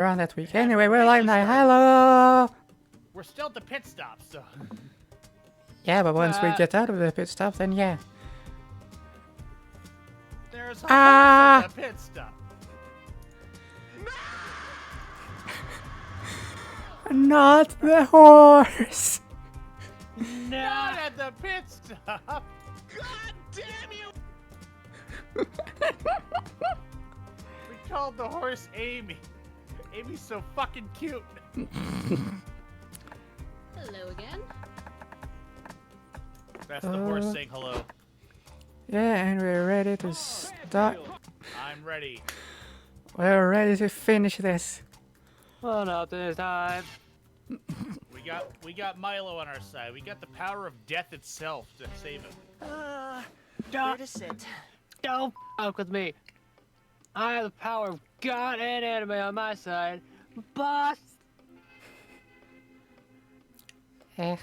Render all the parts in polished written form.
around that week. Anyway, we're live now. Hello! We're still at the pit stop, so... Yeah, but once we get out of the pit stop, then yeah. There's a horse at the pit stop. Not the horse! Not at the pit stop! God damn you! We called the horse Amy. Amy's so fucking cute. Hello again. That's the horse saying hello. Yeah, and we're ready to start. I'm ready. We're ready to finish this. Well, not this time. We got Milo on our side. We got the power of death itself to save him. Where to sit? Don't fuck with me. I have the power of God and anime on my side, but... I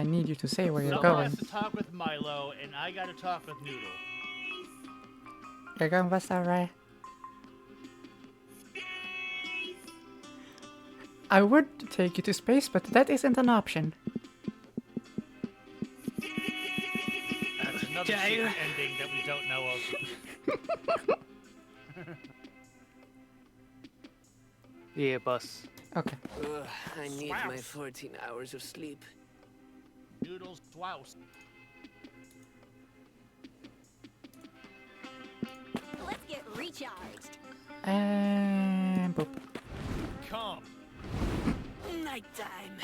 need you to say where you're Someone going. has to talk with Milo, and I gotta talk with Noodle. You're going west, alright? I would take you to space, but that isn't an option. That's another secret ending that we don't know of. Yeah, boss. Okay. I need my 14 hours of sleep. Noodles twouse. Let's get recharged. And boop. Come. Nighttime.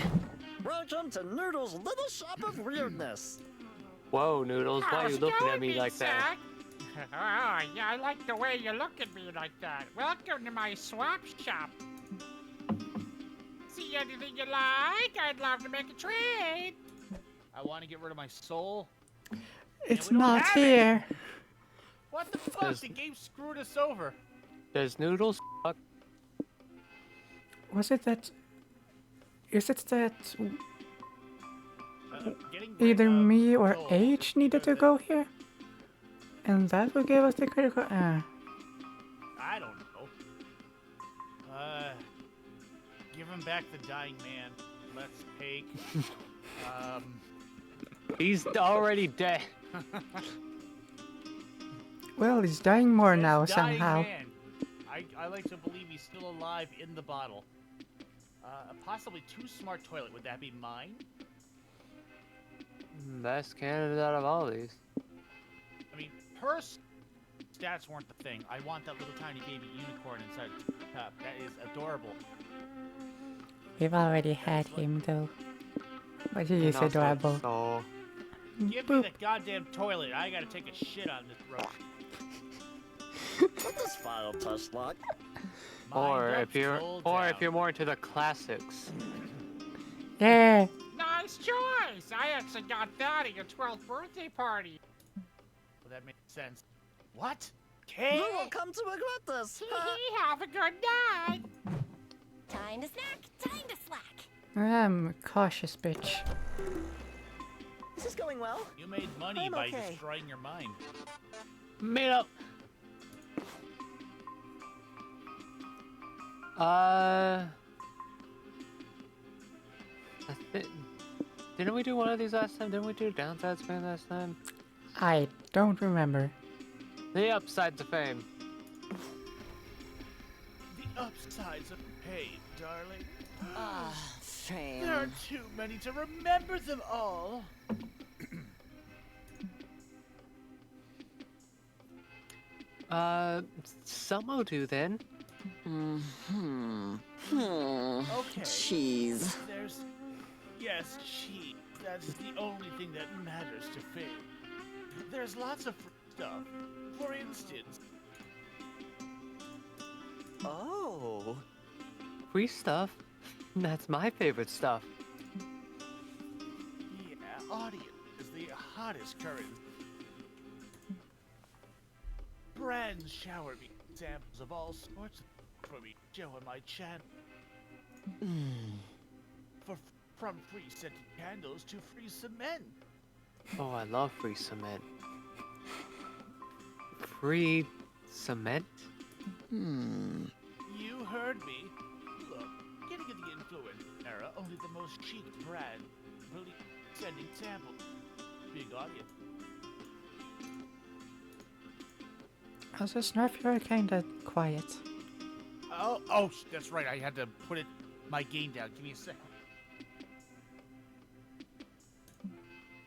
Welcome to Noodle's Little Shop of Weirdness. Whoa, Noodles, why are you looking at me like that? Oh, yeah, I like the way you look at me like that. Welcome to my swap shop. See anything you like? I'd love to make a trade. I want to get rid of my soul. It's we don't not have it. here. What the fuck? The game screwed us over. Does Noodles fuck? Was it that... Is it that Getting rid either of me or soul H needed to go here? And that would give us the critical... I don't know. Give him back the dying man. Let's take... He's already dead. Well, he's dying more this now, dying somehow. Man. I like to believe he's still alive in the bottle. A possibly too smart toilet. Would that be mine? Best candidate out of all these. I mean, purse stats weren't the thing. I want that little tiny baby unicorn inside the cup. That is adorable. We've already had him, though. But he is adorable. So, Give me the goddamn toilet. I gotta take a shit on this road. What does file touch like? or if you're more into the classics. Yeah. Nice choice. I actually got that at your 12th birthday party. Well, that makes sense. What? Kay? You will come to regret this. Have a good night. Time to snack. Time to slack. I'm a cautious bitch. Is this going well? You made money I'm by okay. destroying your mind. Meet up. I think... Didn't we do one of these last time? Didn't we do Downside Fame last time? I don't remember. The upsides of fame. The upsides of pain, darling. Fame. There are too many to remember them all. Some will do then. Okay. Cheese. Yes, cheese. That's the only thing that matters to fame. There's lots of free stuff. For instance, Oh. Free stuff? That's my favorite stuff. yeah, audience is the hottest current. Brands shower me with examples of all sorts for me to show on my channel. From free scented candles to free cement. Oh, I love free cement. Free Cement? You heard me. Look, getting in the influence era, only the most chic brand really sending samples. Big audience. Also, Snarf, you're kinda quiet. Oh, that's right. I had to put my gain down. Give me a second.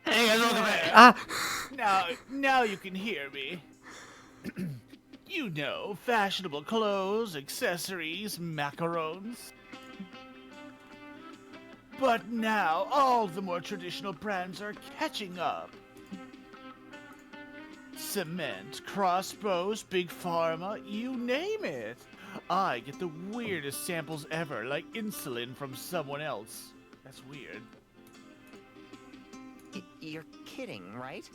Hey guys, welcome back. Ah! Now you can hear me. You know, fashionable clothes, accessories, macarons. But now, all the more traditional brands are catching up. Cement, crossbows, big pharma, you name it. I get the weirdest samples ever, like insulin from someone else. That's weird. You're kidding, right?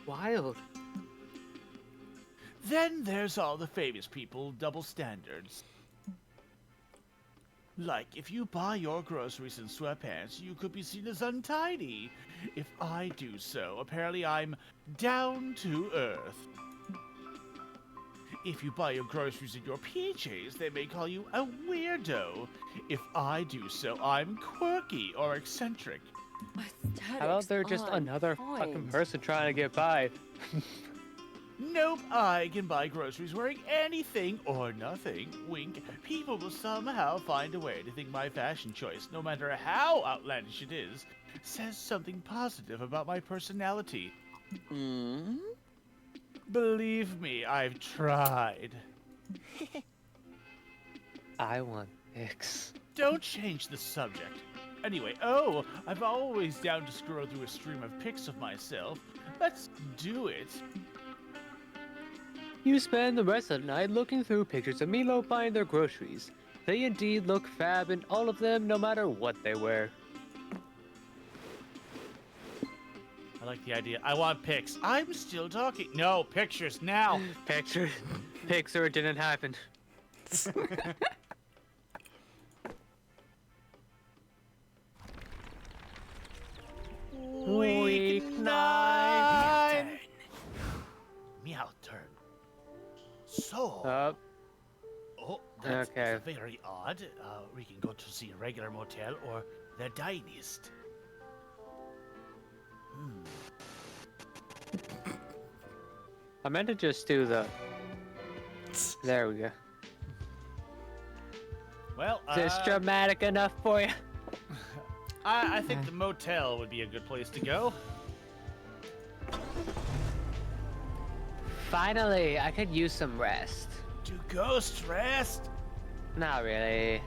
Wild. Then there's all the famous people, double standards. Like, if you buy your groceries in sweatpants, you could be seen as untidy. If I do so, apparently I'm down to earth. If you buy your groceries in your PJs, they may call you a weirdo. If I do so, I'm quirky or eccentric. How about they're just another fucking person trying to get by? Nope, I can buy groceries wearing anything or nothing. Wink. People will somehow find a way to think my fashion choice, no matter how outlandish it is, says something positive about my personality. Believe me, I've tried. I want pics. Don't change the subject. Anyway, I'm always down to scroll through a stream of pics of myself. Let's do it. You spend the rest of the night looking through pictures of Milo buying their groceries. They indeed look fab in all of them, no matter what they wear. I like the idea. I want pics. I'm still talking. No, pictures now. Pics or it didn't happen. Weeknight. Meow turn. So. Oh, that's Okay. very odd. We can go to the regular motel or the dinest. I meant to just do the... There we go. Well, Is this dramatic enough for you? I think the motel would be a good place to go. Finally, I could use some rest. To ghost rest? Not really.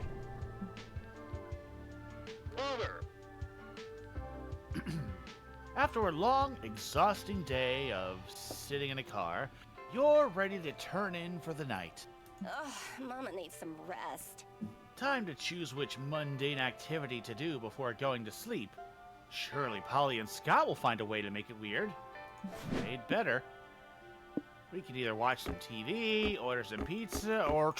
After a long, exhausting day of sitting in a car, you're ready to turn in for the night. Ugh, Mama needs some rest. Time to choose which mundane activity to do before going to sleep. Surely Polly and Scott will find a way to make it weird. They'd better. We could either watch some TV, order some pizza, or...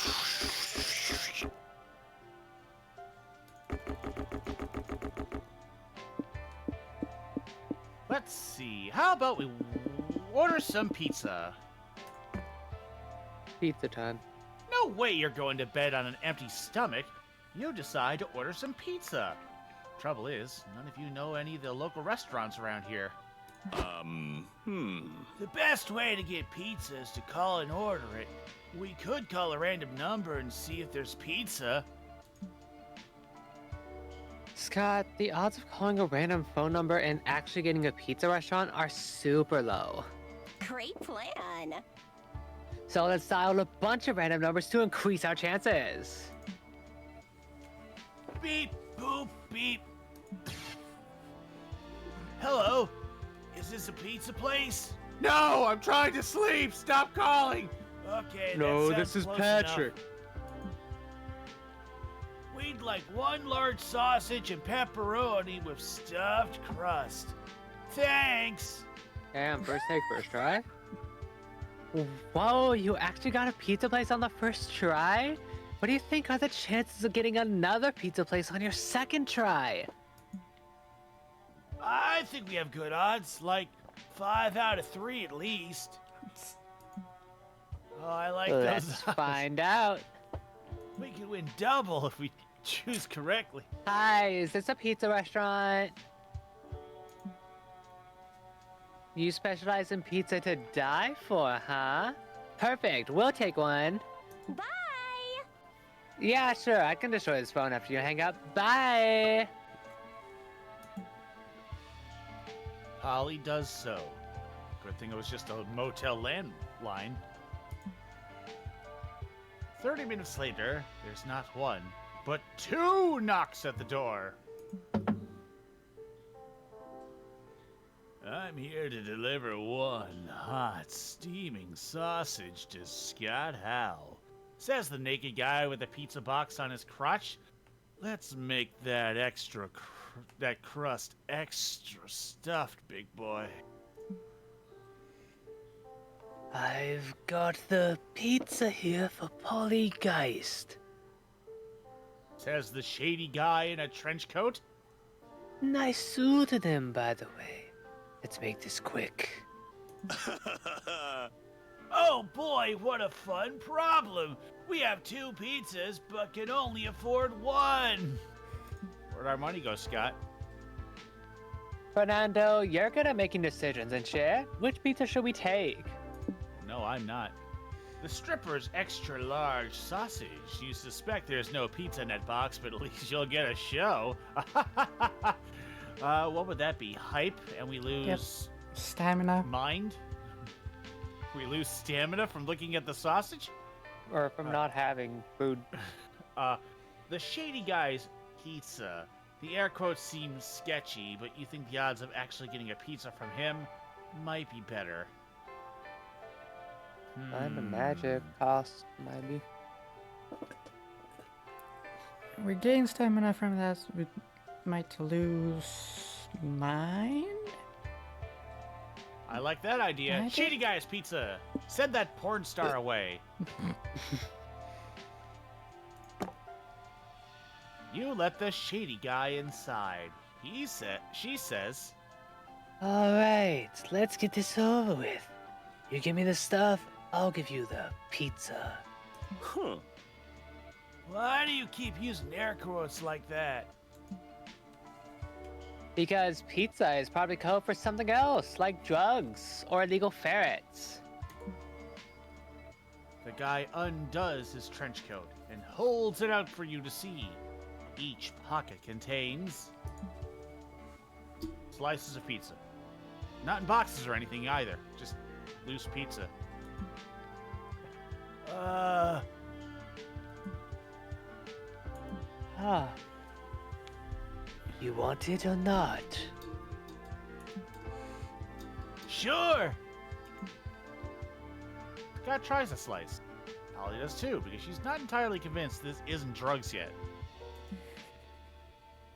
Let's see, how about we order some pizza? Pizza time. No way you're going to bed on an empty stomach. You decide to order some pizza. Trouble is, none of you know any of the local restaurants around here. The best way to get pizza is to call and order it. We could call a random number and see if there's pizza. Scott, the odds of calling a random phone number and actually getting a pizza restaurant are super low. Great plan. So let's dial a bunch of random numbers to increase our chances. Beep, boop, beep. Hello? Is this a pizza place? No, I'm trying to sleep. Stop calling. Okay, No, that this sounds is close Patrick. enough. We'd like one large sausage and pepperoni with stuffed crust. Thanks. Damn, first take, first try. Whoa, you actually got a pizza place on the first try? What do you think are the chances of getting another pizza place on your second try? I think we have good odds, like 5 out of 3 at least. Oh, I like Let's those. find out. We can win double if we choose correctly. Hi, is this a pizza restaurant? You specialize in pizza to die for, huh? Perfect, we'll take one. Bye! Yeah, sure, I can destroy this phone after you hang up. Bye! Polly does so. Good thing it was just a motel landline. 30 minutes later, there's not one, but 2 knocks at the door. I'm here to deliver one hot, steaming sausage to Scott Howe, says the naked guy with a pizza box on his crotch. Let's make that that crust extra stuffed, big boy. I've got the pizza here for Polly Geist. Says the shady guy in a trench coat. Nice suit to them, by the way. Let's make this quick. Oh boy, what a fun problem. We have 2 pizzas, but can only afford 1. Where'd our money go, Scott? Fernando, you're good at making decisions, and share. Which pizza should we take? No, I'm not. The stripper's extra large sausage. You suspect there's no pizza in that box, but at least you'll get a show. What would that be? Hype, and we lose Stamina. mind? We lose stamina from looking at the sausage? Or from not having food? The shady guy's pizza. The air quotes seem sketchy, but you think the odds of actually getting a pizza from him might be better. And the magic cost, maybe. We gain stamina from that. We might lose mind. I like that idea. Magic? Shady guy's pizza. Send that porn star away. You let the shady guy inside. She says. Alright, let's get this over with. You give me the stuff, I'll give you the pizza. Huh. Why do you keep using air quotes like that? Because pizza is probably code for something else, like drugs or illegal ferrets. The guy undoes his trench coat and holds it out for you to see. Each pocket contains slices of pizza. Not in boxes or anything either, just loose pizza. You want it or not? Sure! Scott tries a slice. Polly does too, because she's not entirely convinced this isn't drugs yet.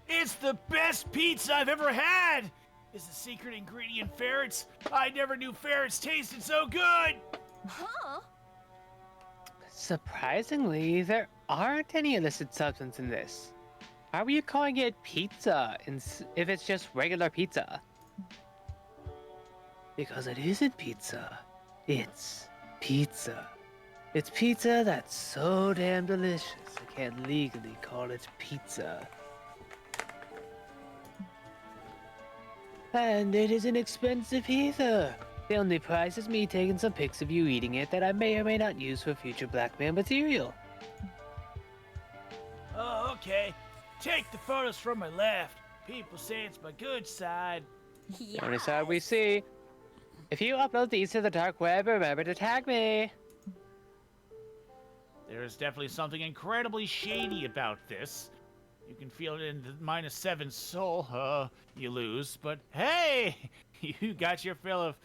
It's the best pizza I've ever had! Is the secret ingredient ferrets? I never knew ferrets tasted so good! Huh? Surprisingly, there aren't any illicit substance in this. Why were you calling it pizza if it's just regular pizza? Because it isn't pizza. It's pizza. It's pizza that's so damn delicious, I can't legally call it pizza. And it isn't expensive either. The only price is me taking some pics of you eating it that I may or may not use for future blackmail material. Oh, okay. Take the photos from my left. People say it's my good side. Only side we see. If you upload these to the dark web, remember to tag me. There is definitely something incredibly shady about this. You can feel it in the -7 soul. You lose, but hey, you got your fill of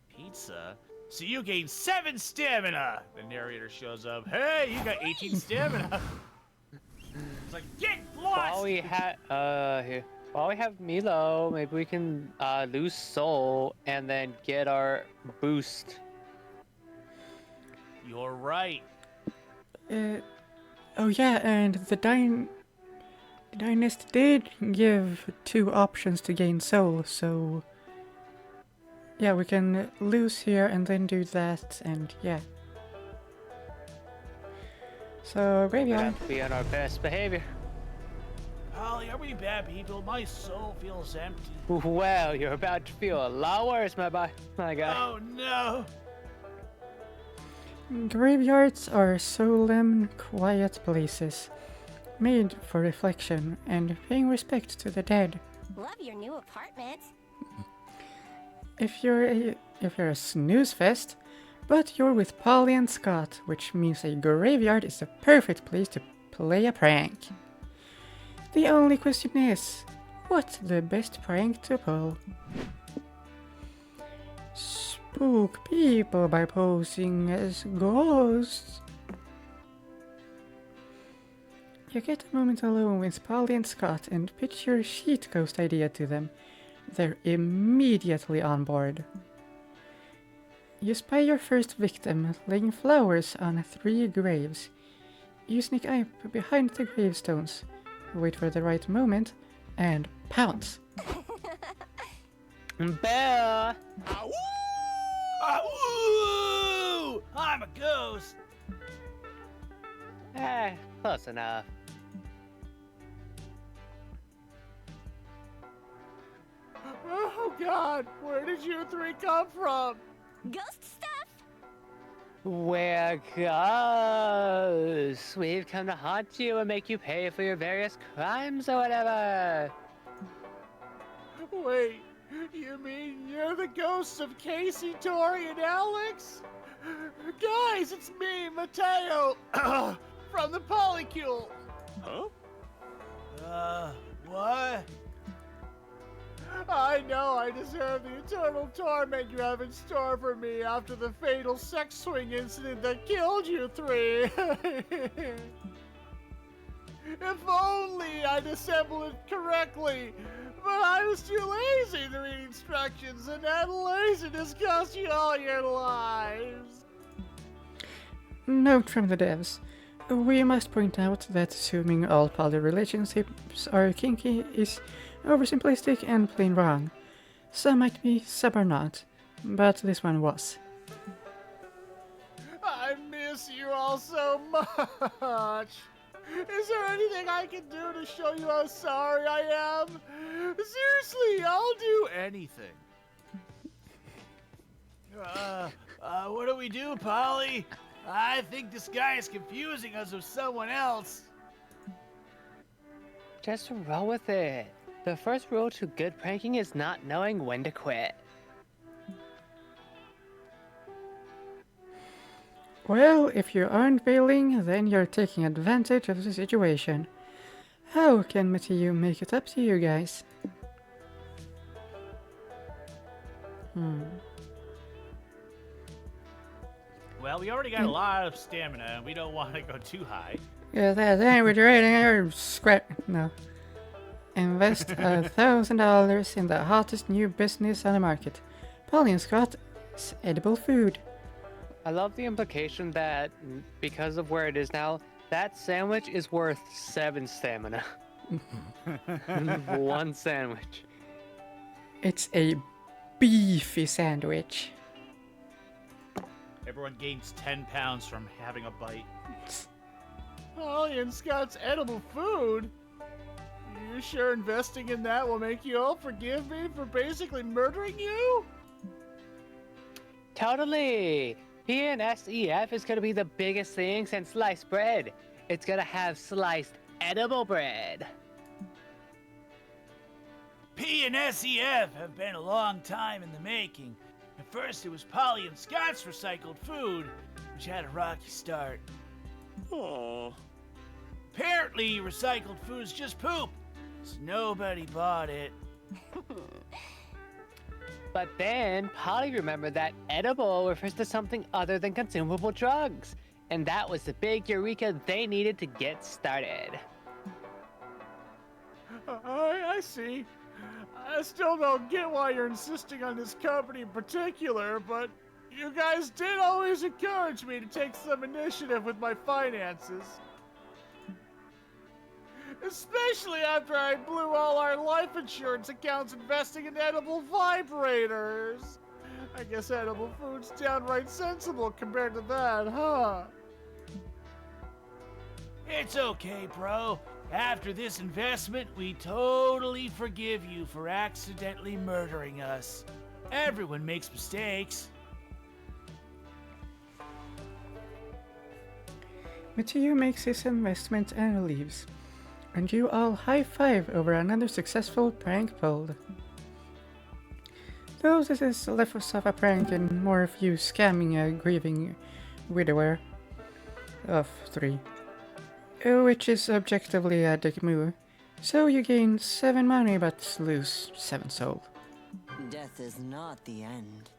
pizza, so you gain 7 stamina. The narrator shows up. Hey, you got 18 stamina. It's like, get lost! While we have Milo, maybe we can lose soul and then get our boost. You're right. Oh yeah, and the Dynast did give 2 options to gain soul, so yeah, we can lose here and then do that, and yeah. So, We graveyard. have to be on our best behavior. Polly, are we bad people? My soul feels empty. Well, you're about to feel a lot worse, my guy. Oh no! Graveyards are solemn, quiet places, made for reflection and paying respect to the dead. Love your new apartment. If you're a snooze fest, but you're with Polly and Scott, which means a graveyard is the perfect place to play a prank. The only question is, what's the best prank to pull? Spook people by posing as ghosts. You get a moment alone with Polly and Scott and pitch your sheet ghost idea to them. They're immediately on board. You spy your first victim laying flowers on 3 graves. You sneak up behind the gravestones, wait for the right moment, and pounce. Bear! Awoo! I'm a ghost. Close enough. Oh God, where did you 3 come from? Ghost stuff? We're ghosts. We've come to haunt you and make you pay for your various crimes or whatever. Wait, you mean you're the ghosts of Casey, Tori, and Alex? Guys, it's me, Mateo, from the Polycule. Huh? What? I know I deserve the eternal torment you have in store for me after the fatal sex swing incident that killed you 3. If only I'd assembled it correctly, but I was too lazy to read instructions, and that laziness cost you all your lives. Note from the devs. We must point out that assuming all poly relationships are kinky is oversimplistic and plain wrong. Some might be, some are not, but this one was. I miss you all so much. Is there anything I can do to show you how sorry I am? Seriously, I'll do anything. What do we do, Polly? I think this guy is confusing us with someone else. Just roll with it. The first rule to good pranking is not knowing when to quit. Well, if you aren't bailing, then you're taking advantage of the situation. How can Matthew make it up to you guys? Well, we already got a lot of stamina, and we don't want to go too high. Yeah, that sandwich rating or scrap. No. Invest $1,000 in the hottest new business on the market. Polly and Scott's edible food. I love the implication that, because of where it is now, that sandwich is worth 7 stamina. 1 sandwich. It's a beefy sandwich. Everyone gains 10 pounds from having a bite. Polly and Scott's edible food? You sure investing in that will make you all forgive me for basically murdering you? Totally! PNSEF is gonna be the biggest thing since sliced bread. It's gonna have sliced edible bread. P and SEF have been a long time in the making. At first it was Polly and Scott's recycled food, which had a rocky start. Oh. Apparently recycled food's just poop, so nobody bought it. But then, Polly remembered that edible refers to something other than consumable drugs. And that was the big eureka they needed to get started. I see. I still don't get why you're insisting on this company in particular, but you guys did always encourage me to take some initiative with my finances. Especially after I blew all our life insurance accounts investing in edible vibrators. I guess edible food's downright sensible compared to that, huh? It's okay, bro. After this investment, we totally forgive you for accidentally murdering us. Everyone makes mistakes. Mateo makes his investment and leaves, and you all high-five over another successful prank pulled. Though this is less of a prank and more of you scamming a grieving widower of 3, which is objectively a dick move. So you gain 7 money but lose 7 soul. Death is not the end.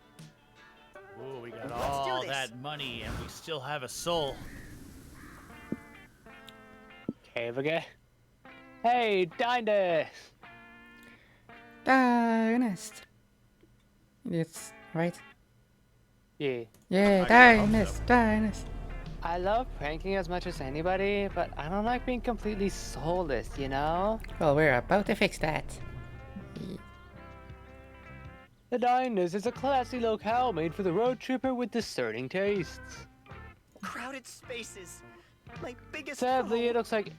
Ooh, we got Let's do all this. that money and we still have a soul. Cave again. Hey, Dyndas! Dynast. It's right. Yeah. Yeah, I hope Dynast, so. Dynast. I love pranking as much as anybody, but I don't like being completely soulless, you know? Well, we're about to fix that. The Diners is a classy locale made for the road tripper with discerning tastes. Crowded spaces. My biggest Sadly, foe. it looks like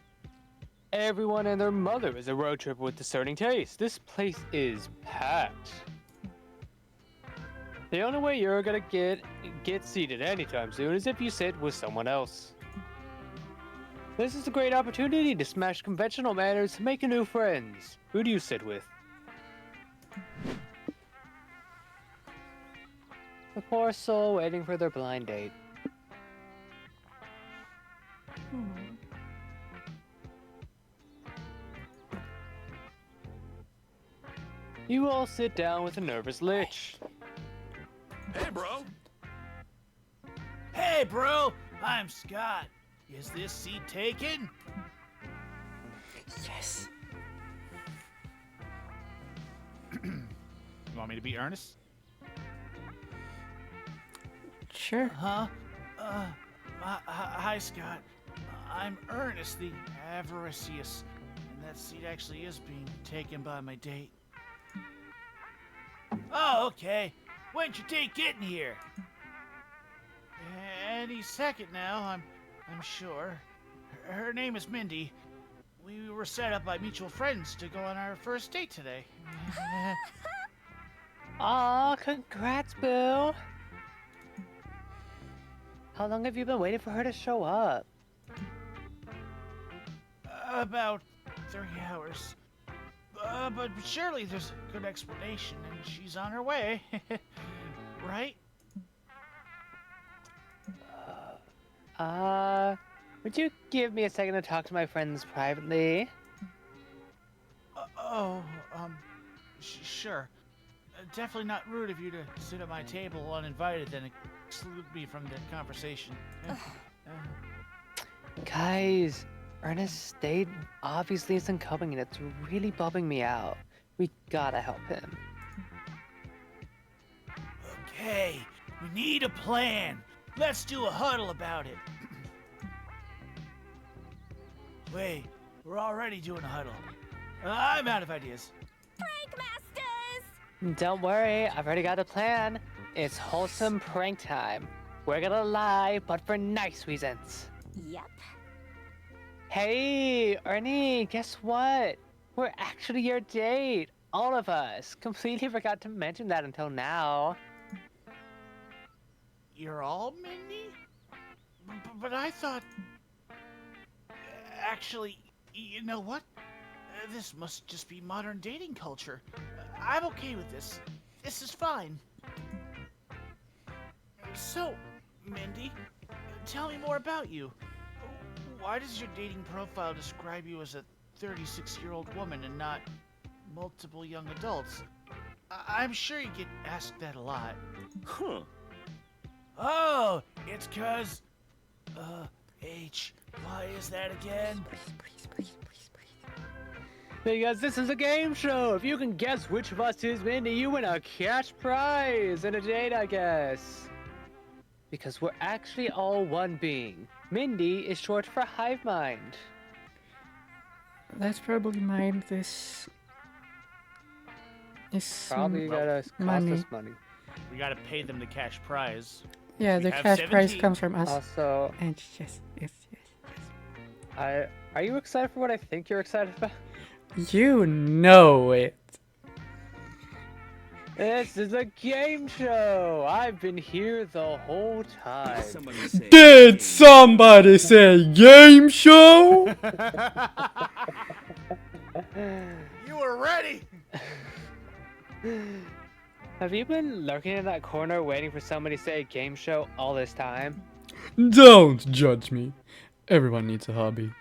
everyone and their mother is a road tripper with discerning taste. This place is packed. The only way you're gonna get seated anytime soon is if you sit with someone else. This is a great opportunity to smash conventional manners and make new friends. Who do you sit with? The poor soul waiting for their blind date. You all sit down with a nervous lich. Hey, bro. Hey, bro, I'm Scott. Is this seat taken? Yes. You want me to be Ernest? Sure. Huh? Hi, Scott. I'm Ernest, the Avaricious, and that seat actually is being taken by my date. Oh, okay. When'd your date get in here? Any second now, I'm sure. Her name is Mindy. We were set up by mutual friends to go on our first date today. Aw, congrats, Boo! How long have you been waiting for her to show up? About 3 hours. But surely there's a good explanation, and she's on her way. Right? Would you give me a second to talk to my friends privately? Sure. Definitely not rude of you to sit at my table uninvited and exclude me from the conversation. Guys, Ernest's date obviously isn't coming and it's really bumming me out. We gotta help him. Okay, we need a plan. Let's do a huddle about it. Wait, we're already doing a huddle. I'm out of ideas. Prank Masters! Don't worry, I've already got a plan. It's wholesome prank time. We're gonna lie, but for nice reasons. Yep. Hey, Ernie, guess what? We're actually your date. All of us. Completely forgot to mention that until now. You're all Mindy? But I thought... Actually, you know what? This must just be modern dating culture. I'm okay with this. This is fine. So, Mindy, tell me more about you. Why does your dating profile describe you as a 36-year-old woman and not multiple young adults? I'm sure you get asked that a lot. Huh. Oh, it's 'cause... why is that again? Because this is a game show. If you can guess which of us is Mindy, you win a cash prize and a date, I guess. Because we're actually all one being. Mindy is short for hive mind. That's probably mine. This is Probably gotta cost money. us money. We gotta pay them the cash prize. Yeah, We the have cash prize 17. comes from us. Also, And yes, yes, yes, yes. Are you excited for what I think you're excited about? You know it. This is a game show! I've been here the whole time. Somebody say. Did somebody say game show? You were ready. Have you been lurking in that corner waiting for somebody to say game show all this time? Don't judge me. Everyone needs a hobby.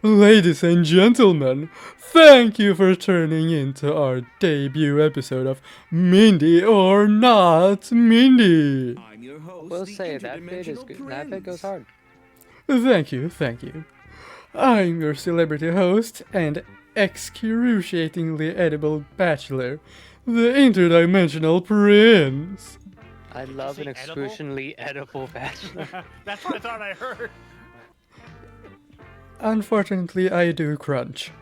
Ladies and gentlemen, thank you for turning into our debut episode of Mindy or Not Mindy. I'm your host. We'll the say that bit is interdimensional good. That bit goes prince. hard. Thank you, thank you. I'm your celebrity host and excruciatingly edible bachelor, the interdimensional prince. I love an say edible? excruciatingly edible bachelor. That's what I thought I heard. Unfortunately, I do crunch.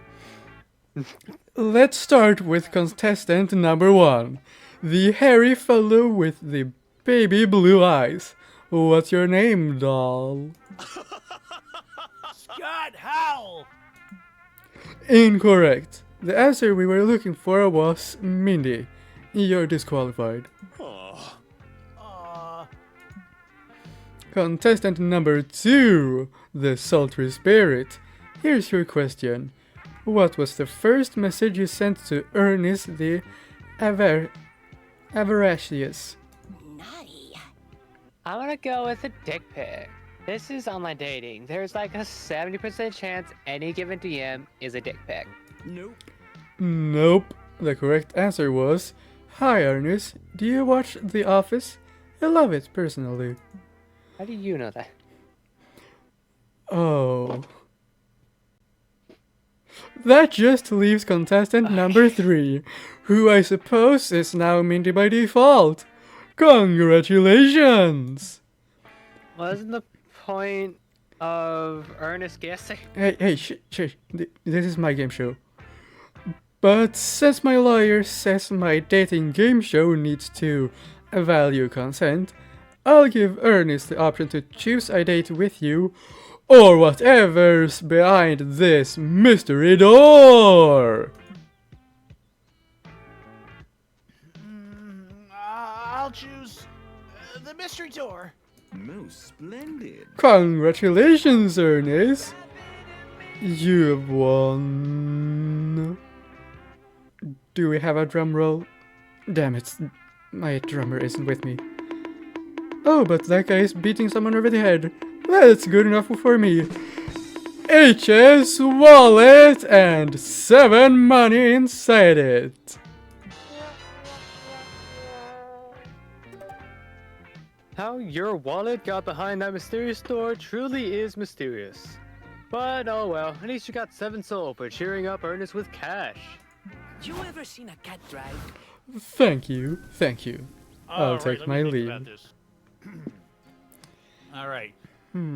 Let's start with contestant number 1, the hairy fellow with the baby blue eyes. What's your name, doll? Scott Howell. Incorrect. The answer we were looking for was Mindy. You're disqualified. Oh, Contestant number 2, the sultry spirit. Here's your question. What was the first message you sent to Ernest the Avaricious? Naughty. I'm gonna go with a dick pic. This is online dating. There's like a 70% chance any given DM is a dick pic. nope. Nope. The correct answer was, Hi Ernest, do you watch The Office? I love it personally. How do you know that? Oh. That just leaves contestant number 3, who I suppose is now Mindy by default. Congratulations! Wasn't the point of Ernest guessing? Hey, this is my game show. But since my lawyer says my dating game show needs to value consent, I'll give Ernest the option to choose a date with you or whatever's behind this mystery door. I'll choose the mystery door. Most splendid. Congratulations, Ernest. You've won. Do we have a drum roll? Damn it, my drummer isn't with me. Oh, but that guy is beating someone over the head. That's good enough for me. HS wallet and 7 money inside it. How your wallet got behind that mysterious door truly is mysterious. But oh well, at least you got 7 soul for cheering up Ernest with cash. You ever seen a cat drive? Thank you, thank you. I'll All right, take let my me think leave. about this. All right.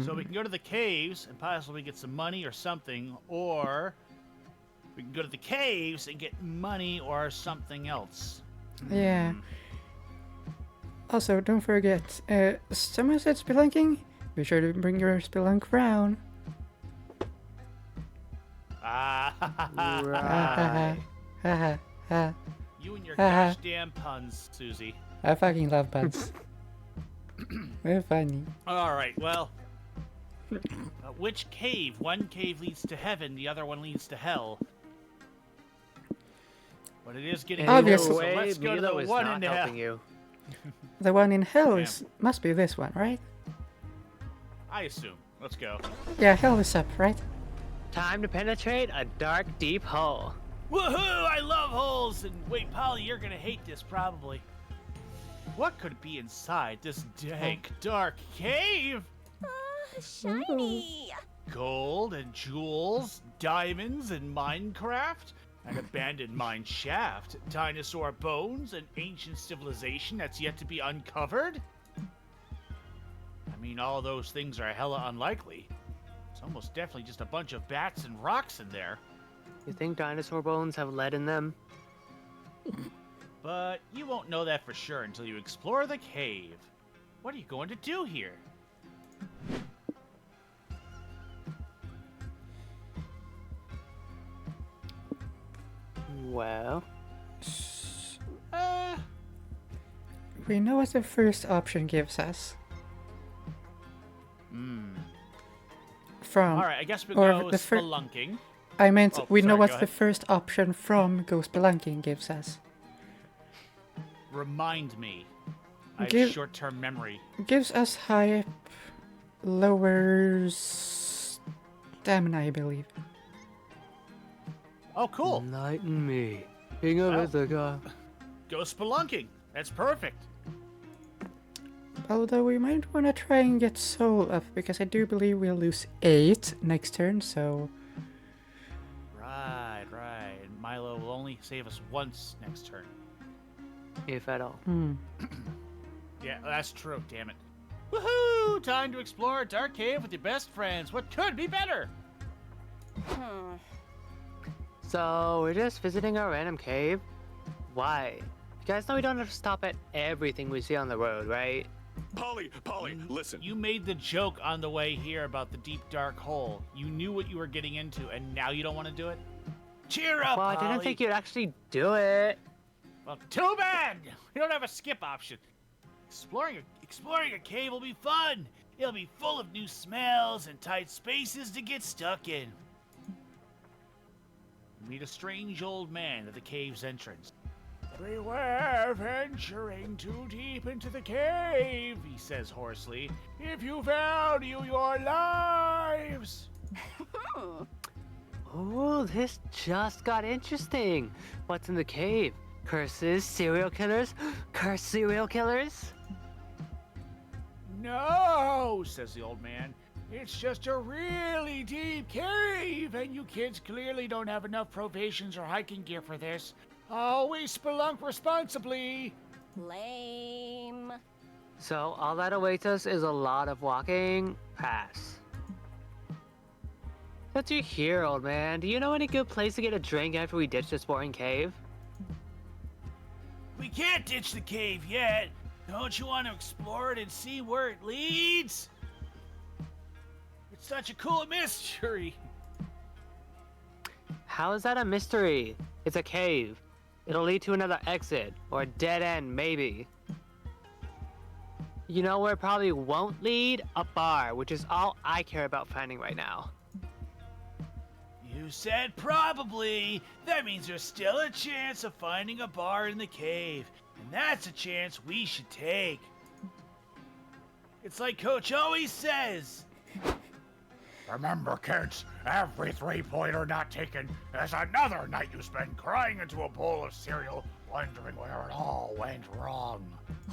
So we can go to the caves and possibly get some money or something, or we can go to the caves and get money or something else. Yeah. Also, don't forget, someone said spelunking? Be sure to bring your spelunk crown. Ah, Right. Ha ha. you and your gosh damn puns, Susie. I fucking love puns. They're funny. All right, well, which cave? One cave leads to heaven, the other one leads to hell. But it is getting Obviously. close, so let's go to Milo the is one not in hell. helping you. The one in hell Yeah. must be this one, right? I assume. Let's go. Yeah, hell is up, right? Time to penetrate a dark, deep hole. Woohoo! I love holes! And wait, Polly, you're gonna hate this probably. What could be inside this dank, dark cave? Shiny. Gold and jewels, diamonds and Minecraft, an abandoned mine shaft, dinosaur bones, an ancient civilization that's yet to be uncovered? I mean, all those things are hella unlikely. It's almost definitely just a bunch of bats and rocks in there. You think dinosaur bones have lead in them? But you won't know that for sure until you explore the cave. What are you going to do here? Well, We know what the first option gives us. From, Alright, I guess we or go the fir- spelunking. I meant Oh, we know sorry, what go the ahead. first option from Go Spelunking gives us. Remind me. I have Give- short-term memory. Gives us hype, lowers stamina, I believe. Oh, cool. enlighten me, King of Well. Ithaca. Go spelunking. That's perfect. Although we might want to try and get soul up, because I do believe we'll lose 8 next turn, so... Right. And Milo will only save us once next turn. If at all. Yeah, that's true, damn it. Woohoo! Time to explore a dark cave with your best friends. What could be better? So, we're just visiting our random cave? Why? You guys know we don't have to stop at everything we see on the road, right? Polly, listen. You made the joke on the way here about the deep dark hole. You knew what you were getting into, and now you don't want to do it? Cheer up, Well, I Polly. didn't think you'd actually do it. Well, too bad! We don't have a skip option. Exploring a cave will be fun. It'll be full of new smells and tight spaces to get stuck in. You meet a strange old man at the cave's entrance. Beware venturing too deep into the cave, he says hoarsely, if you value your lives. Oh, this just got interesting. What's in the cave? Curses, serial killers, cursed serial killers? No, says the old man. It's just a really deep cave, and you kids clearly don't have enough provisions or hiking gear for this. Always spelunk responsibly. Lame. So, all that awaits us is a lot of walking. Pass. Since you're here, old man, do you know any good place to get a drink after we ditch this boring cave? We can't ditch the cave yet. Don't you want to explore it and see where it leads? It's such a cool mystery. How is that a mystery? It's a cave. It'll lead to another exit, or a dead end, maybe. You know where it probably won't lead? A bar, which is all I care about finding right now. You said probably. That means there's still a chance of finding a bar in the cave. And that's a chance we should take. It's like Coach always says. Remember, kids, every three-pointer not taken is another night you spend crying into a bowl of cereal, wondering where it all went wrong.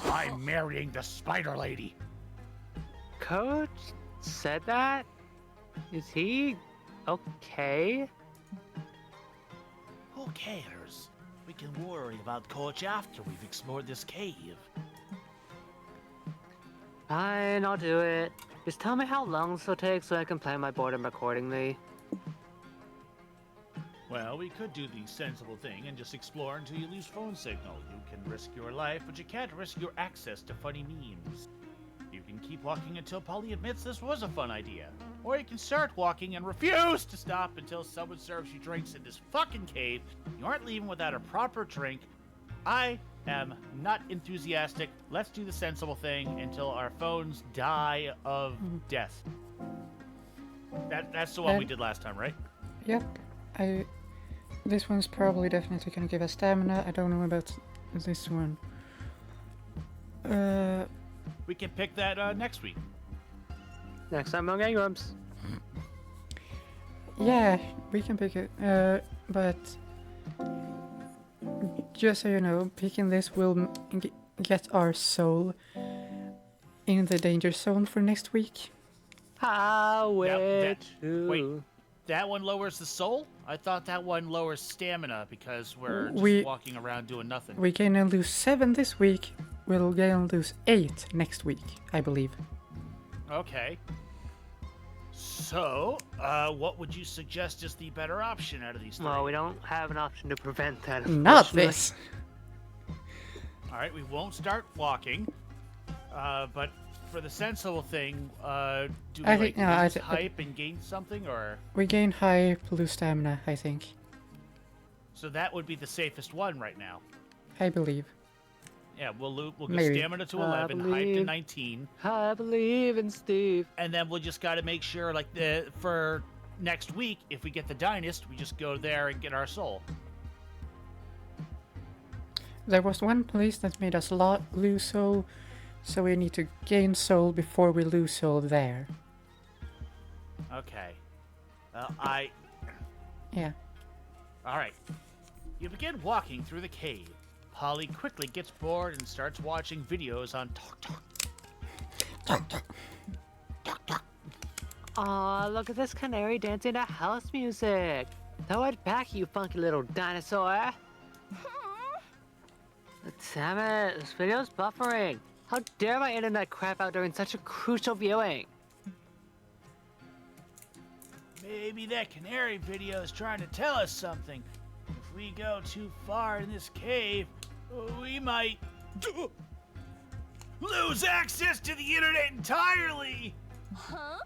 I'm marrying the Spider Lady. Coach said that? Is he okay? Who cares? We can worry about Coach after we've explored this cave. Fine, I'll do it. Just tell me how long this will take so I can plan my boredom accordingly. Well, we could do the sensible thing and just explore until you lose phone signal. You can risk your life, but you can't risk your access to funny memes. You can keep walking until Polly admits this was a fun idea. Or you can start walking and refuse to stop until someone serves you drinks in this fucking cave. You aren't leaving without a proper drink. I am not enthusiastic. Let's do the sensible thing until our phones die of death. That's the one we did last time, right? Yep. This one's probably definitely gonna give us stamina. I don't know about this one. We can pick that next week. Next time on Gang Grumps. Yeah, we can pick it. But just so you know, picking this will get our soul in the danger zone for next week. Wait, that one lowers the soul? I thought that one lowers stamina because we're just walking around doing nothing. We gain and lose 7 this week. We'll gain and lose 8 next week, I believe. Okay. So, what would you suggest is the better option out of these three? Well, we don't have an option to prevent that. Not unfortunately. this! Alright, we won't start walking. But for the sensible thing, do we lose hype and gain something, or...? We gain hype, lose stamina, I think. So that would be the safest one right now. I believe. Yeah, we'll go Maybe. stamina to I 11, hype to believe. 19, I believe in Steve. and then we'll just got to make sure, like, for next week, if we get the Dynast, we just go there and get our soul. There was one place that made us lose soul, so we need to gain soul before we lose soul there. Okay. Yeah. All right. You begin walking through the cave. Polly quickly gets bored and starts watching videos on Talk. Aw, look at this canary dancing to house music. Throw it back, you funky little dinosaur. Damn it, this video's buffering. How dare my internet crap out during such a crucial viewing? Maybe that canary video is trying to tell us something. If we go too far in this cave, we might lose access to the internet entirely. Huh?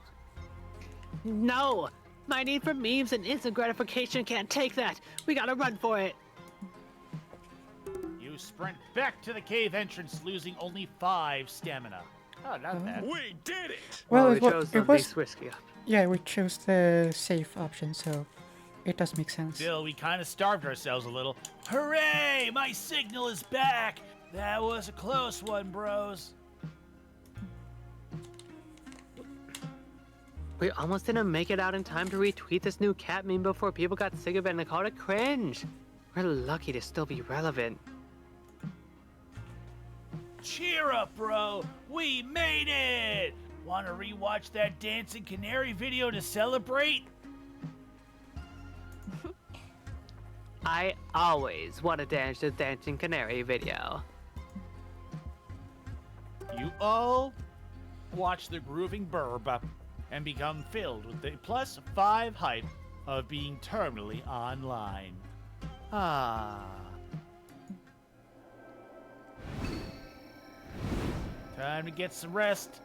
No! My need for memes and instant gratification can't take that. We gotta run for it. You sprint back to the cave entrance, losing only 5 stamina. Oh, not bad. We did it! Well, we it, wa- chose it the was. least risky. Yeah, we chose the safe option, so it does make sense. Still, we kind of starved ourselves a little. Hooray! My signal is back! That was a close one, bros. We almost didn't make it out in time to retweet this new cat meme before people got sick of it and called it cringe. We're lucky to still be relevant. Cheer up, bro! We made it! Want to rewatch that dancing canary video to celebrate? I always want to dance the dancing canary video. You all watch the grooving burb and become filled with the +5 hype of being terminally online. Ah. Time to get some rest.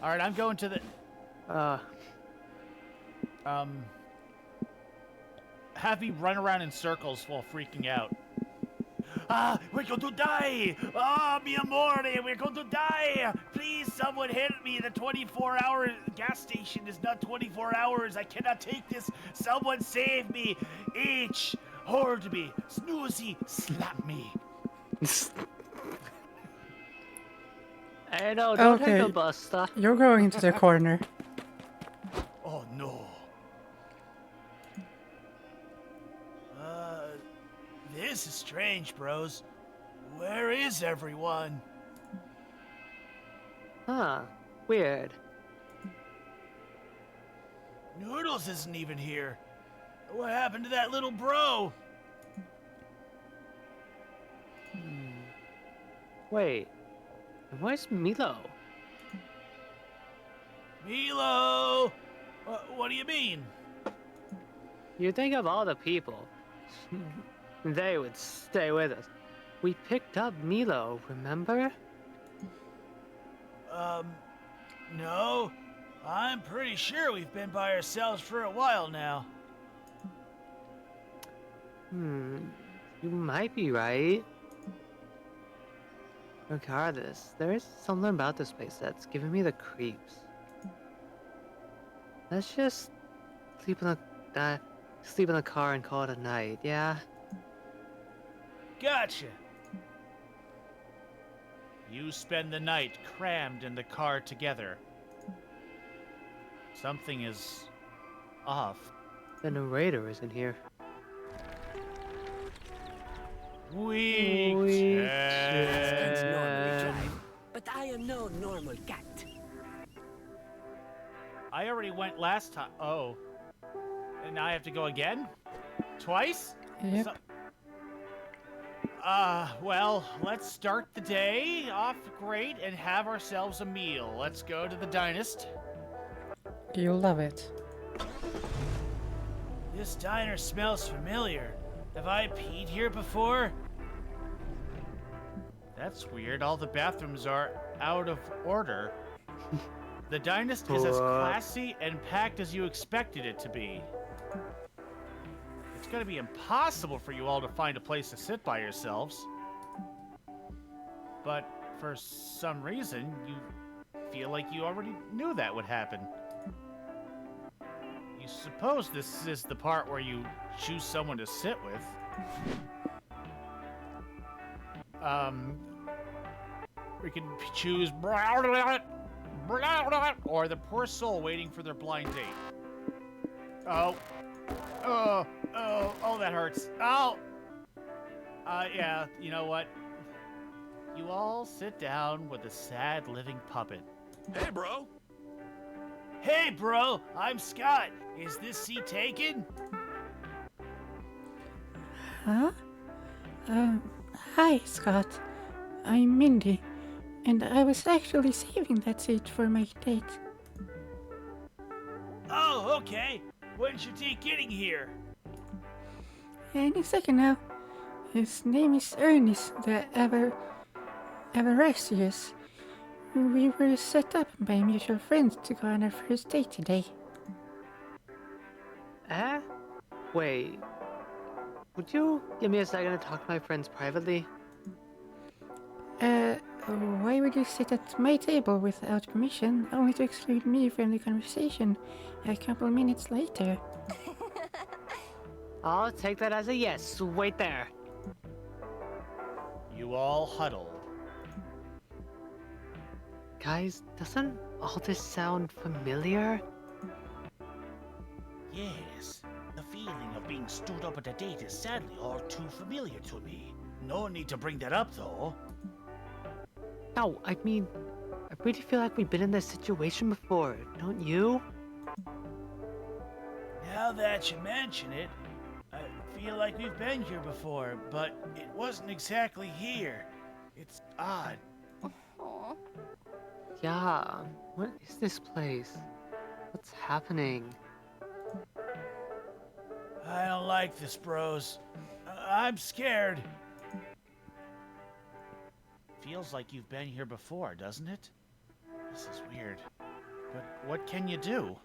All right, I'm going to the have me run around in circles while freaking out. Ah, we're going to die! Ah, mi amore, we're going to die! Please, someone help me! The 24-hour gas station is not 24 hours. I cannot take this. Someone save me! H, hold me. Snoozy, slap me. Hey, no, don't Okay. take the buster. You're going into the corner. Oh no. This is strange, bros. Where is everyone? Huh, weird. Noodles isn't even here. What happened to that little bro? Wait, and where's Milo? Milo! What do you mean? You think of all the people. They would stay with us. We picked up Milo, remember? No. I'm pretty sure we've been by ourselves for a while now. You might be right. Regardless, there is something about this place that's giving me the creeps. Let's just sleep in the car and call it a night, yeah? Gotcha. You spend the night crammed in the car together. Something is off. The narrator isn't here. Weak Husbands normally Ted. drive, but I am no normal cat. I already went last time. Oh. And now I have to go again? Twice? Yep. Well, let's start the day off great and have ourselves a meal. Let's go to the Dynast. You'll love it. This diner smells familiar. Have I peed here before? That's weird. All the bathrooms are out of order. The Dynast is as What? classy and packed as you expected it to be. It's gonna be impossible for you all to find a place to sit by yourselves. But for some reason, you feel like you already knew that would happen. You suppose this is the part where you choose someone to sit with. We can choose or the poor soul waiting for their blind date. Oh, that hurts. Oh! Yeah, you know what? You all sit down with a sad living puppet. Hey, bro. Hey, bro, I'm Scott. Is this seat taken? Huh? Hi, Scott. I'm Mindy, and I was actually saving that seat for my date. Oh, okay. When's your date getting here? Any second now. His name is Ernest the Avaricious. We were set up by mutual friends to go on our first date today. Wait. Would you give me a second to talk to my friends privately? Why would you sit at my table without permission, only to exclude me from the conversation a couple minutes later? I'll take that as a yes. Wait there. You all huddle. Guys, doesn't all this sound familiar? Yes, the feeling of being stood up at a date is sadly all too familiar to me. No need to bring that up, though. No, I mean, I really feel like we've been in this situation before, don't you? Now that you mention it, I feel like we've been here before, but it wasn't exactly here. It's odd. Aw. Yeah, what is this place? What's happening? I don't like this, bros. I'm scared. Feels like you've been here before, doesn't it? This is weird. But what can you do?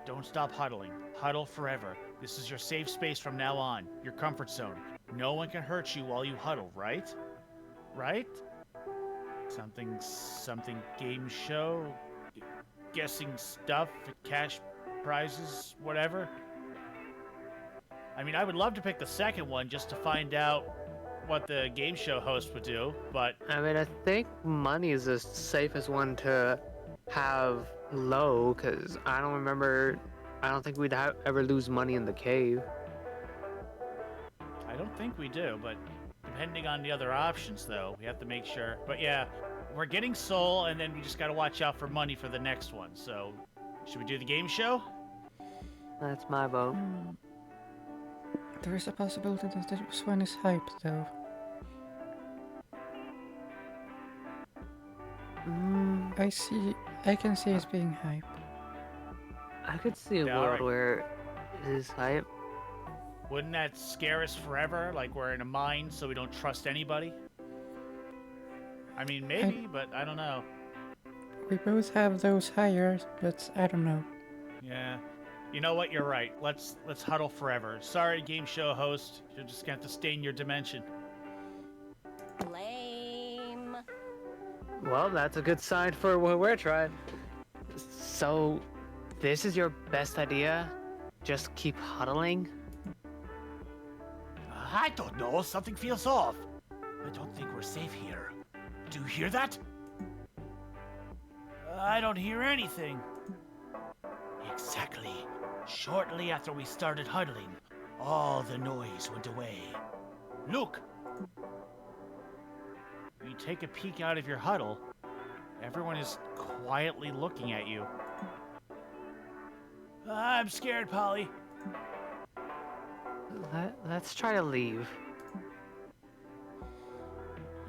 Don't stop huddling. Huddle forever. This is your safe space from now on. Your comfort zone. No one can hurt you while you huddle, right? Right? Something game show? Guessing stuff, cash prizes, whatever? I mean, I would love to pick the second one just to find out what the game show host would do, but I mean, I think money is the safest one to have low, because I don't think we'd ever lose money in the cave. I don't think we do, but depending on the other options, though, we have to make sure. But yeah, we're getting soul, and then we just gotta watch out for money for the next one. So, should we do the game show? That's my vote. There is a possibility that this one is hype, though. I can see it being hype. I could see a Yeah, world alright. where it is hype. Wouldn't that scare us forever? Like we're in a mine, so we don't trust anybody? I mean, maybe, but I don't know. We both have those higher, but I don't know. Yeah. You know what? You're right. Let's huddle forever. Sorry, game show host. You're just gonna have to stay in your dimension. Lame. Well, that's a good sign for what we're trying. So, this is your best idea? Just keep huddling? I don't know. Something feels off. I don't think we're safe here. Do you hear that? I don't hear anything. Exactly. Shortly after we started huddling, all the noise went away. Look! You take a peek out of your huddle, everyone is quietly looking at you. I'm scared, Polly. Let's try to leave.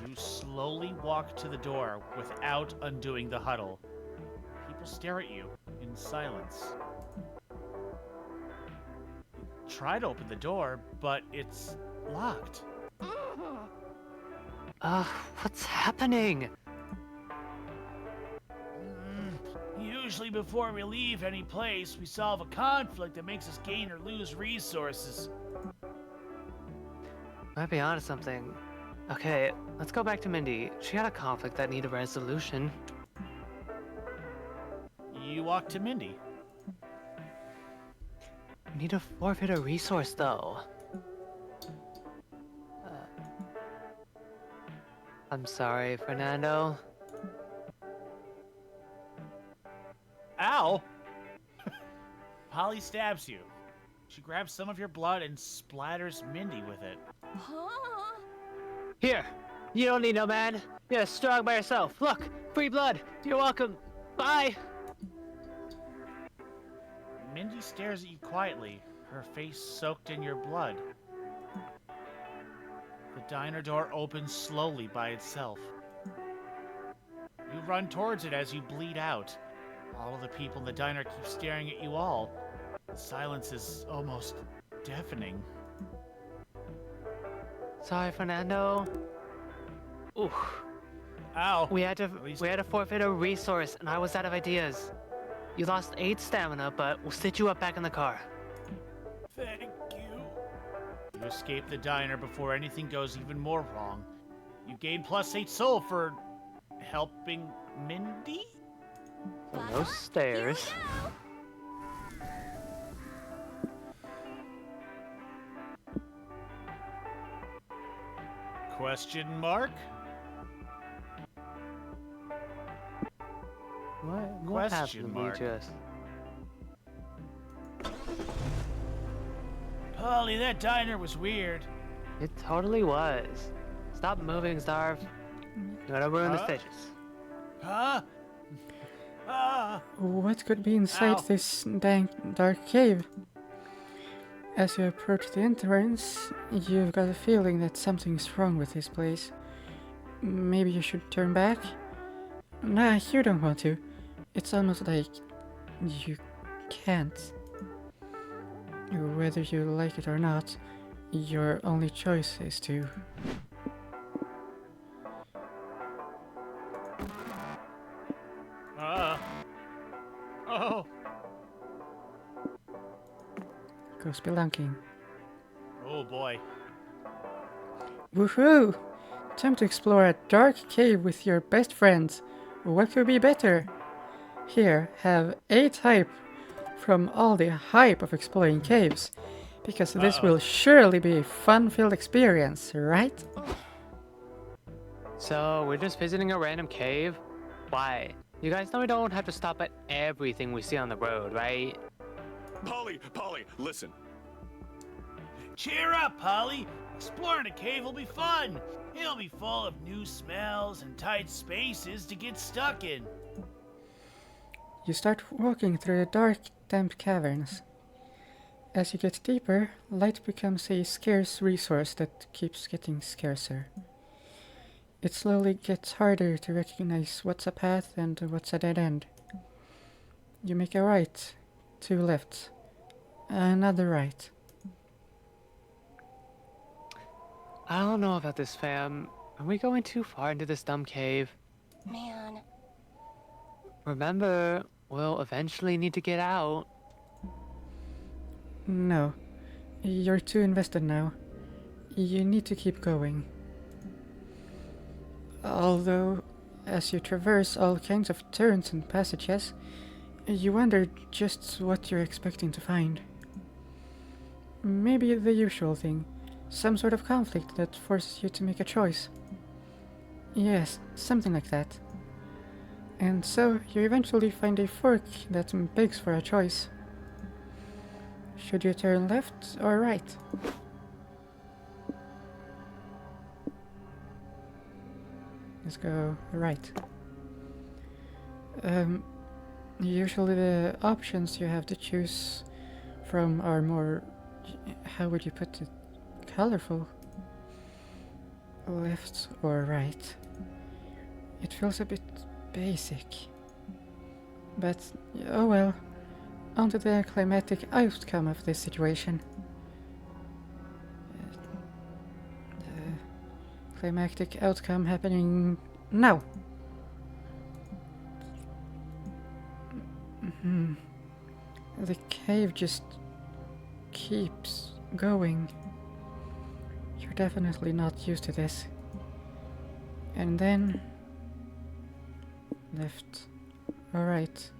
You slowly walk to the door without undoing the huddle. People stare at you in silence. Try to open the door, but it's locked. What's happening? You Usually before we leave any place, we solve a conflict that makes us gain or lose resources. Might be onto something. Okay, let's go back to Mindy. She had a conflict that needed resolution. You walk to Mindy. We need to forfeit a resource, though. I'm sorry, Fernando. Ow! Polly stabs you. She grabs some of your blood and splatters Mindy with it. Huh? Here, you don't need no man. You're strong by yourself. Look, free blood. You're welcome. Bye. Mindy stares at you quietly, her face soaked in your blood. The diner door opens slowly by itself. You run towards it as you bleed out. All of the people in the diner keep staring at you all. The silence is almost deafening. Sorry, Fernando. Ooh. Ow! We had to forfeit a resource, and I was out of ideas. You lost 8 stamina, but we'll stitch you up back in the car. Thank you. You escape the diner before anything goes even more wrong. You gain +8 soul for helping Mindy? So no stairs. Question mark? What Question happened mark. just? Polly, that diner was weird. It totally was. Stop moving, Starve. You gotta ruin the Huh? stitches. Huh? Ah! What could be inside Ow. this dank, dark cave? As you approach the entrance, you've got a feeling that something's wrong with this place. Maybe you should turn back? Nah, you don't want to. It's almost like you can't. Whether you like it or not, your only choice is to. Oh! Go spelunking. Oh boy. Woohoo! Time to explore a dark cave with your best friends. What could be better? Here, have 8 hype from all the hype of exploring caves. Because this will surely be a fun-filled experience, right? So, we're just visiting a random cave? Why? You guys know we don't have to stop at everything we see on the road, right? Polly, listen. Cheer up, Polly! Exploring a cave will be fun! It'll be full of new smells and tight spaces to get stuck in. You start walking through the dark, damp caverns. As you get deeper, light becomes a scarce resource that keeps getting scarcer. It slowly gets harder to recognize what's a path and what's a dead end. You make a right, 2 lefts, another right. I don't know about this, fam. Are we going too far into this dumb cave? Man. Remember, we'll eventually need to get out. No, you're too invested now. You need to keep going. Although, as you traverse all kinds of turns and passages, you wonder just what you're expecting to find. Maybe the usual thing, some sort of conflict that forces you to make a choice. Yes, something like that. And so, you eventually find a fork that begs for a choice. Should you turn left or right? Let's go right. Usually the options you have to choose from are more, how would you put it, colorful. Left or right. It feels a bit basic. But, oh well. On to the climatic outcome of this situation. The climactic outcome happening now. The cave just keeps going. You're definitely not used to this. And then left or right.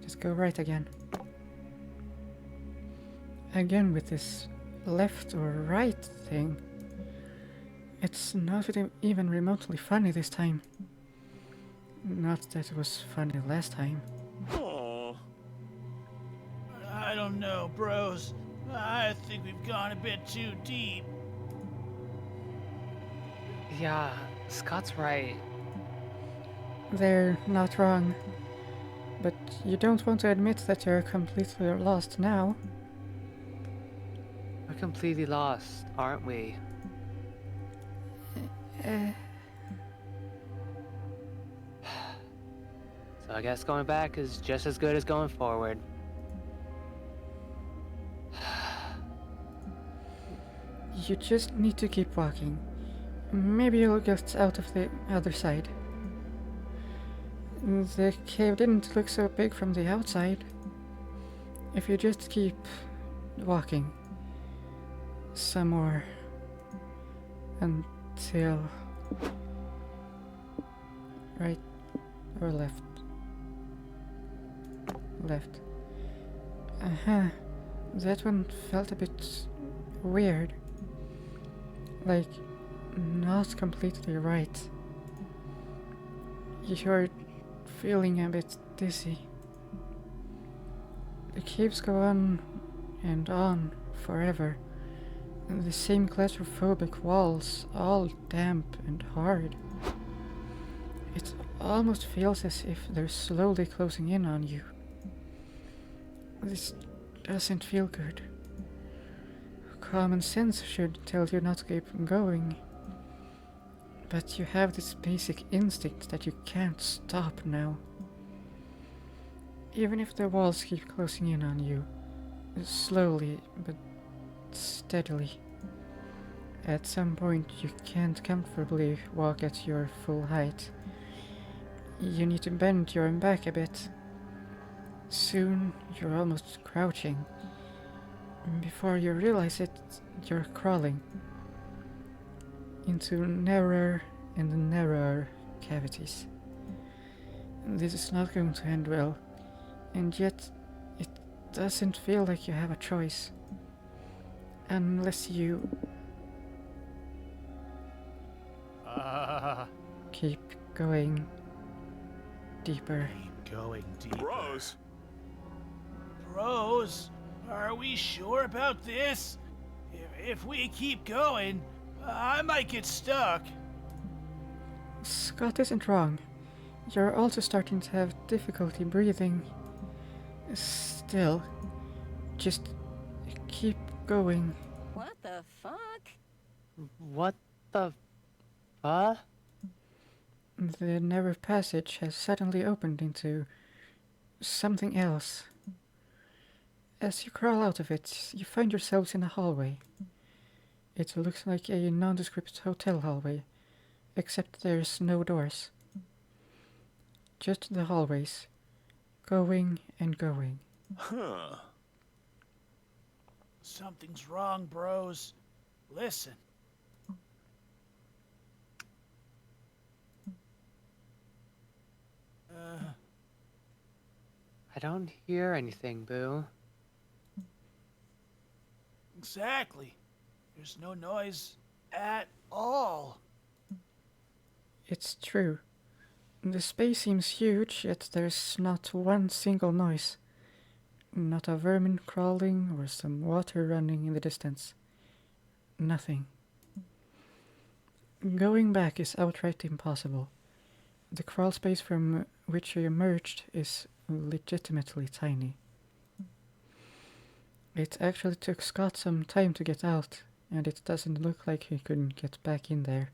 Just go right again. Again with this left or right thing. It's not even remotely funny this time. Not that it was funny last time. Aw. I don't know, bros. I think we've gone a bit too deep. Yeah, Scott's right. They're not wrong. But you don't want to admit that you're completely lost now. We're completely lost, aren't we? So I guess going back is just as good as going forward. You just need to keep walking. Maybe you'll get out of the other side. The cave didn't look so big from the outside. If you just keep walking some more until right or left. Left. That one felt a bit weird. Like, not completely right. You're feeling a bit dizzy. The caves go on and on forever. The same claustrophobic walls, all damp and hard. It almost feels as if they're slowly closing in on you. This doesn't feel good. Common sense should tell you not to keep going. But you have this basic instinct that you can't stop now. Even if the walls keep closing in on you, slowly but steadily. At some point you can't comfortably walk at your full height. You need to bend your back a bit. Soon you're almost crouching. Before you realize it, you're crawling into narrower and narrower cavities. This is not going to end well, and yet it doesn't feel like you have a choice. Unless you keep going deeper. Keep going deeper. Bros. Bros, are we sure about this? If we keep going, I might get stuck. Scott isn't wrong. You're also starting to have difficulty breathing. Still, just keep going. What the fuck? What the fuck? The narrow passage has suddenly opened into something else. As you crawl out of it, you find yourselves in a hallway. It looks like a nondescript hotel hallway, except there's no doors. Just the hallways, going and going. Huh. Something's wrong, bros. Listen. I don't hear anything, Boo. Exactly. There's no noise at all. It's true. The space seems huge, yet there's not one single noise. Not a vermin crawling or some water running in the distance. Nothing. Going back is outright impossible. The crawl space from which you emerged is legitimately tiny. It actually took Scott some time to get out, and it doesn't look like he could get back in there.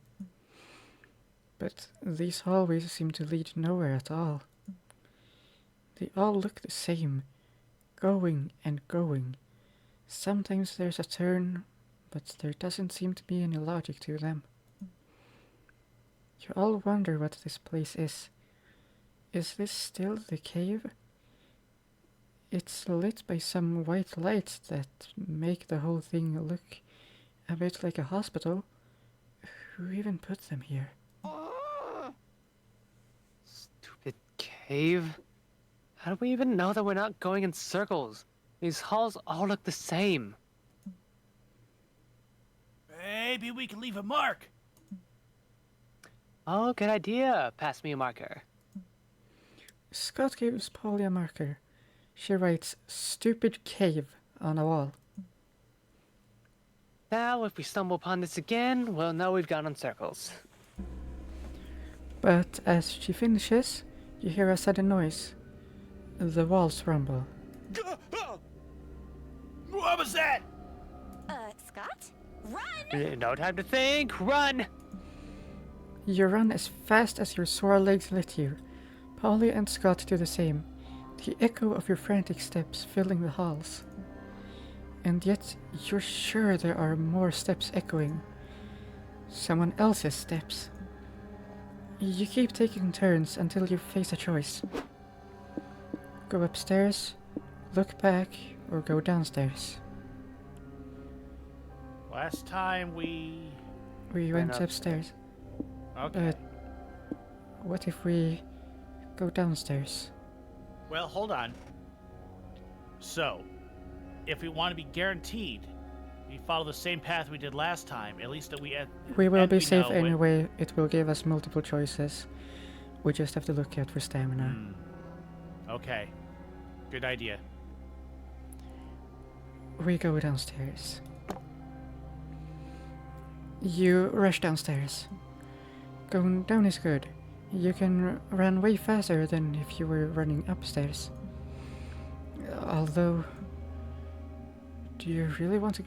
But these hallways seem to lead nowhere at all. They all look the same, going and going. Sometimes there's a turn, but there doesn't seem to be any logic to them. You all wonder what this place is. Is this still the cave? It's lit by some white lights that make the whole thing look a bit like a hospital. Who even put them here? Stupid cave. How do we even know that we're not going in circles? These halls all look the same. Maybe we can leave a mark. Oh, good idea. Pass me a marker. Scott gives Polly a marker. She writes "stupid cave" on a wall. Now, if we stumble upon this again, we'll know we've gone in circles. But as she finishes, you hear a sudden noise. The walls rumble. What was that? Scott? Run! No time to think. Run! You run as fast as your sore legs let you. Polly and Scott do the same, the echo of your frantic steps filling the halls. And yet, you're sure there are more steps echoing. Someone else's steps. You keep taking turns until you face a choice. Go upstairs, look back, or go downstairs. Last time we... We went upstairs. Okay. What if we go downstairs? Well, hold on. So, if we want to be guaranteed, we follow the same path we did last time. At least that We will and be we safe know when- anyway. It will give us multiple choices. We just have to look out for stamina. Okay. Good idea. We go downstairs. You rush downstairs. Going down is good. You can run way faster than if you were running upstairs. Although, do you really want to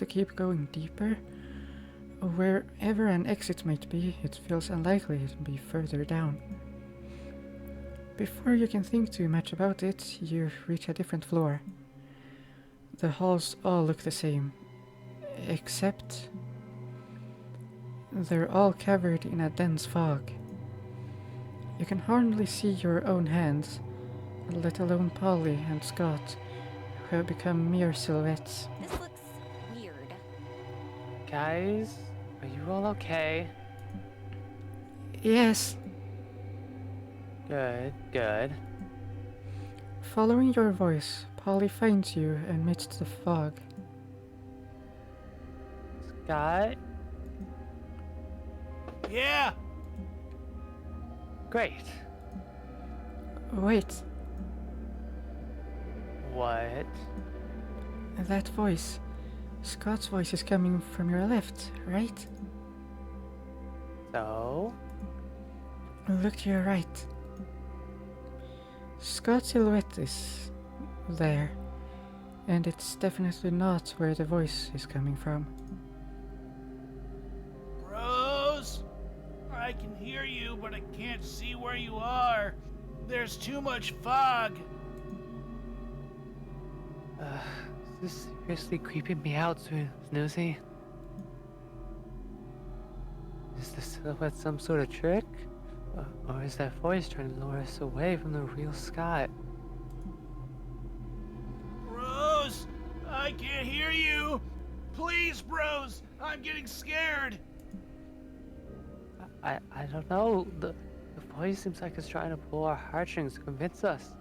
keep going deeper? Wherever an exit might be, it feels unlikely to be further down. Before you can think too much about it, you reach a different floor. The halls all look the same, except they're all covered in a dense fog. You can hardly see your own hands, let alone Polly and Scott, who have become mere silhouettes. This looks weird. Guys, are you all okay? Yes, Good, good. following your voice, Polly finds you amidst the fog. Scott? Yeah! Great. Wait, What? that voice. Scott's voice is coming from your left, right? So? Look to your right. Scott's silhouette is there, and it's definitely not where the voice is coming from. Rose! I can hear you, but I can't see where you are. There's too much fog. Is this seriously creeping me out, Snoozy? Is the silhouette some sort of trick? Or is that voice trying to lure us away from the real Scott? Rose! I can't hear you! Please, Rose! I'm getting scared! I don't know. The voice seems like it's trying to pull our heartstrings to convince us.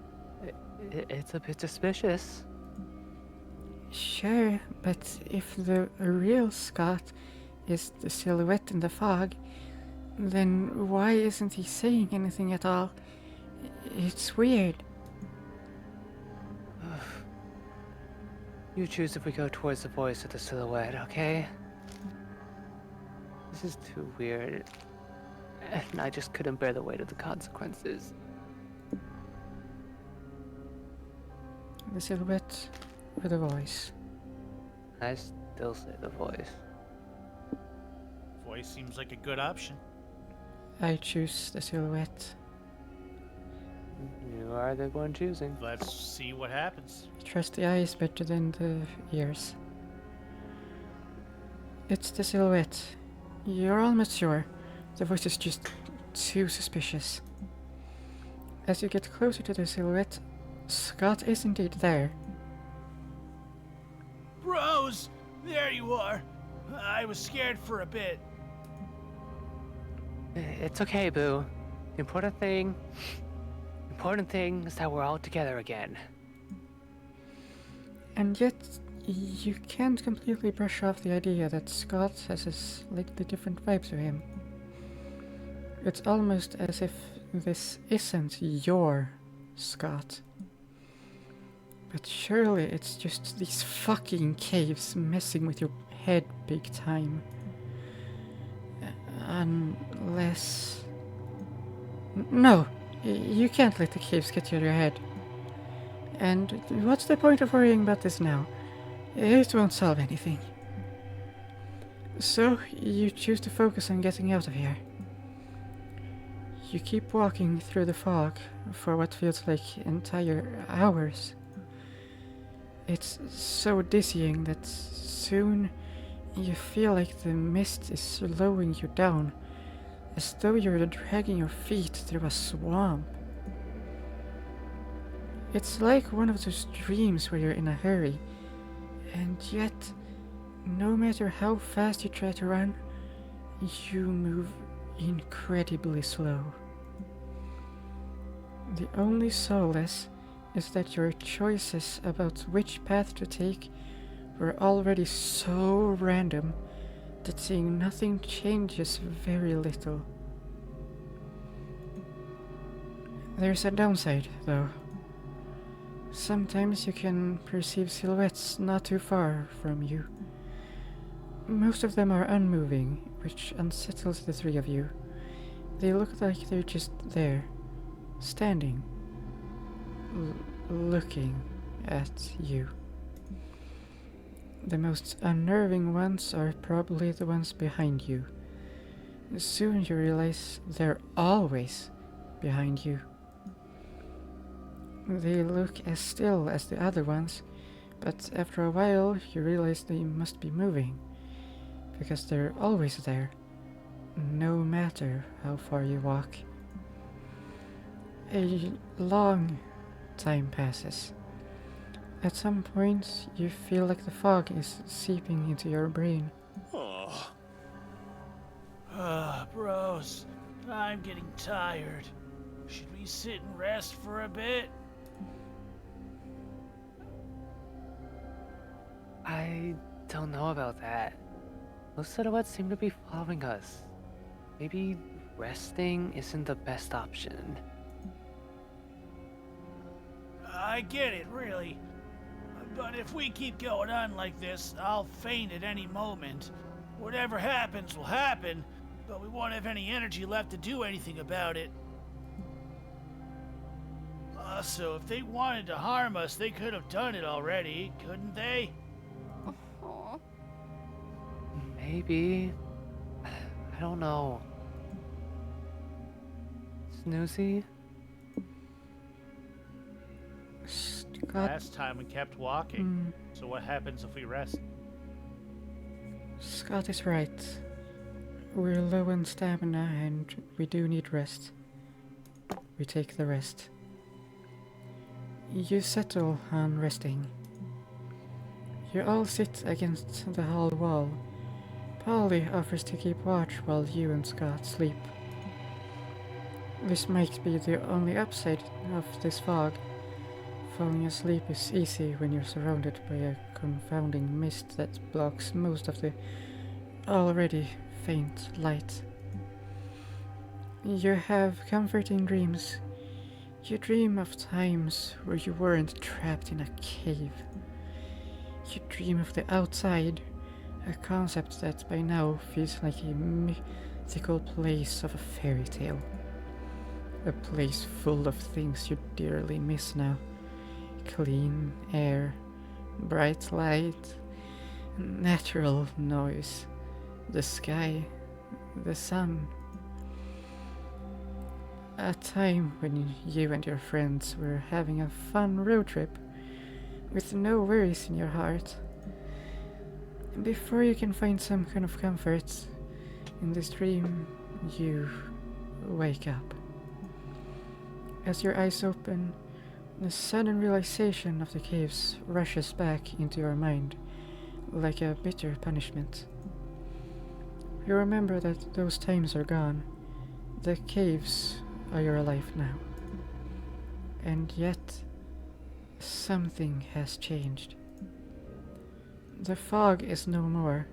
It's a bit suspicious. Sure, but if the real Scott is the silhouette in the fog, then why isn't he saying anything at all? It's weird. You choose if we go towards the voice or the silhouette, okay? This is too weird. And I just couldn't bear the weight of the consequences. The silhouette or the voice? I still say the voice. Voice seems like a good option. I choose the silhouette. You are the one choosing. Let's see what happens. Trust the eyes better than the ears. It's the silhouette. You're almost sure. The voice is just too suspicious. As you get closer to the silhouette, Scott is indeed there. Bros, there you are. I was scared for a bit. It's okay, Boo. The important thing is that we're all together again. And yet, you can't completely brush off the idea that Scott has a slightly different vibe to him. It's almost as if this isn't your Scott. But surely it's just these fucking caves messing with your head big time. Unless... No, you can't let the caves get to your head. And what's the point of worrying about this now? It won't solve anything. So, you choose to focus on getting out of here. You keep walking through the fog for what feels like entire hours. It's so dizzying that soon you feel like the mist is slowing you down, as though you're dragging your feet through a swamp. It's like one of those dreams where you're in a hurry, and yet, no matter how fast you try to run, you move incredibly slow. The only solace is that your choices about which path to take were already so random that seeing nothing changes very little. There's a downside, though. Sometimes you can perceive silhouettes not too far from you. Most of them are unmoving, which unsettles the three of you. They look like they're just there, standing, looking at you. The most unnerving ones are probably the ones behind you. Soon you realize they're always behind you. They look as still as the other ones, but after a while you realize they must be moving, because they're always there, no matter how far you walk. A long time passes. At some point, you feel like the fog is seeping into your brain. Oh. Bros, I'm getting tired. Should we sit and rest for a bit? I don't know about that. Those silhouettes seem to be following us. Maybe resting isn't the best option. I get it, really. But if we keep going on like this, I'll faint at any moment. Whatever happens will happen, but we won't have any energy left to do anything about it. So if they wanted to harm us, they could have done it already, couldn't they? Aw. Maybe. I don't know. Snoozy? Scott, Last time we kept walking. So what happens if we rest? Scott is right. We're low on stamina and we do need rest. We take the rest. You settle on resting. You all sit against the hall wall. Polly offers to keep watch while you and Scott sleep. This might be the only upside of this fog. Falling asleep is easy when you're surrounded by a confounding mist that blocks most of the already faint light. You have comforting dreams. You dream of times where you weren't trapped in a cave. You dream of the outside, a concept that by now feels like a mythical place of a fairy tale. A place full of things you dearly miss now. Clean air, bright light, natural noise, the sky, the sun. A time when you and your friends were having a fun road trip with no worries in your heart. Before you can find some kind of comfort in this dream, you wake up. As your eyes open, the sudden realization of the caves rushes back into your mind like a bitter punishment. You remember that those times are gone. The caves are your life now. And yet, something has changed. The fog is no more.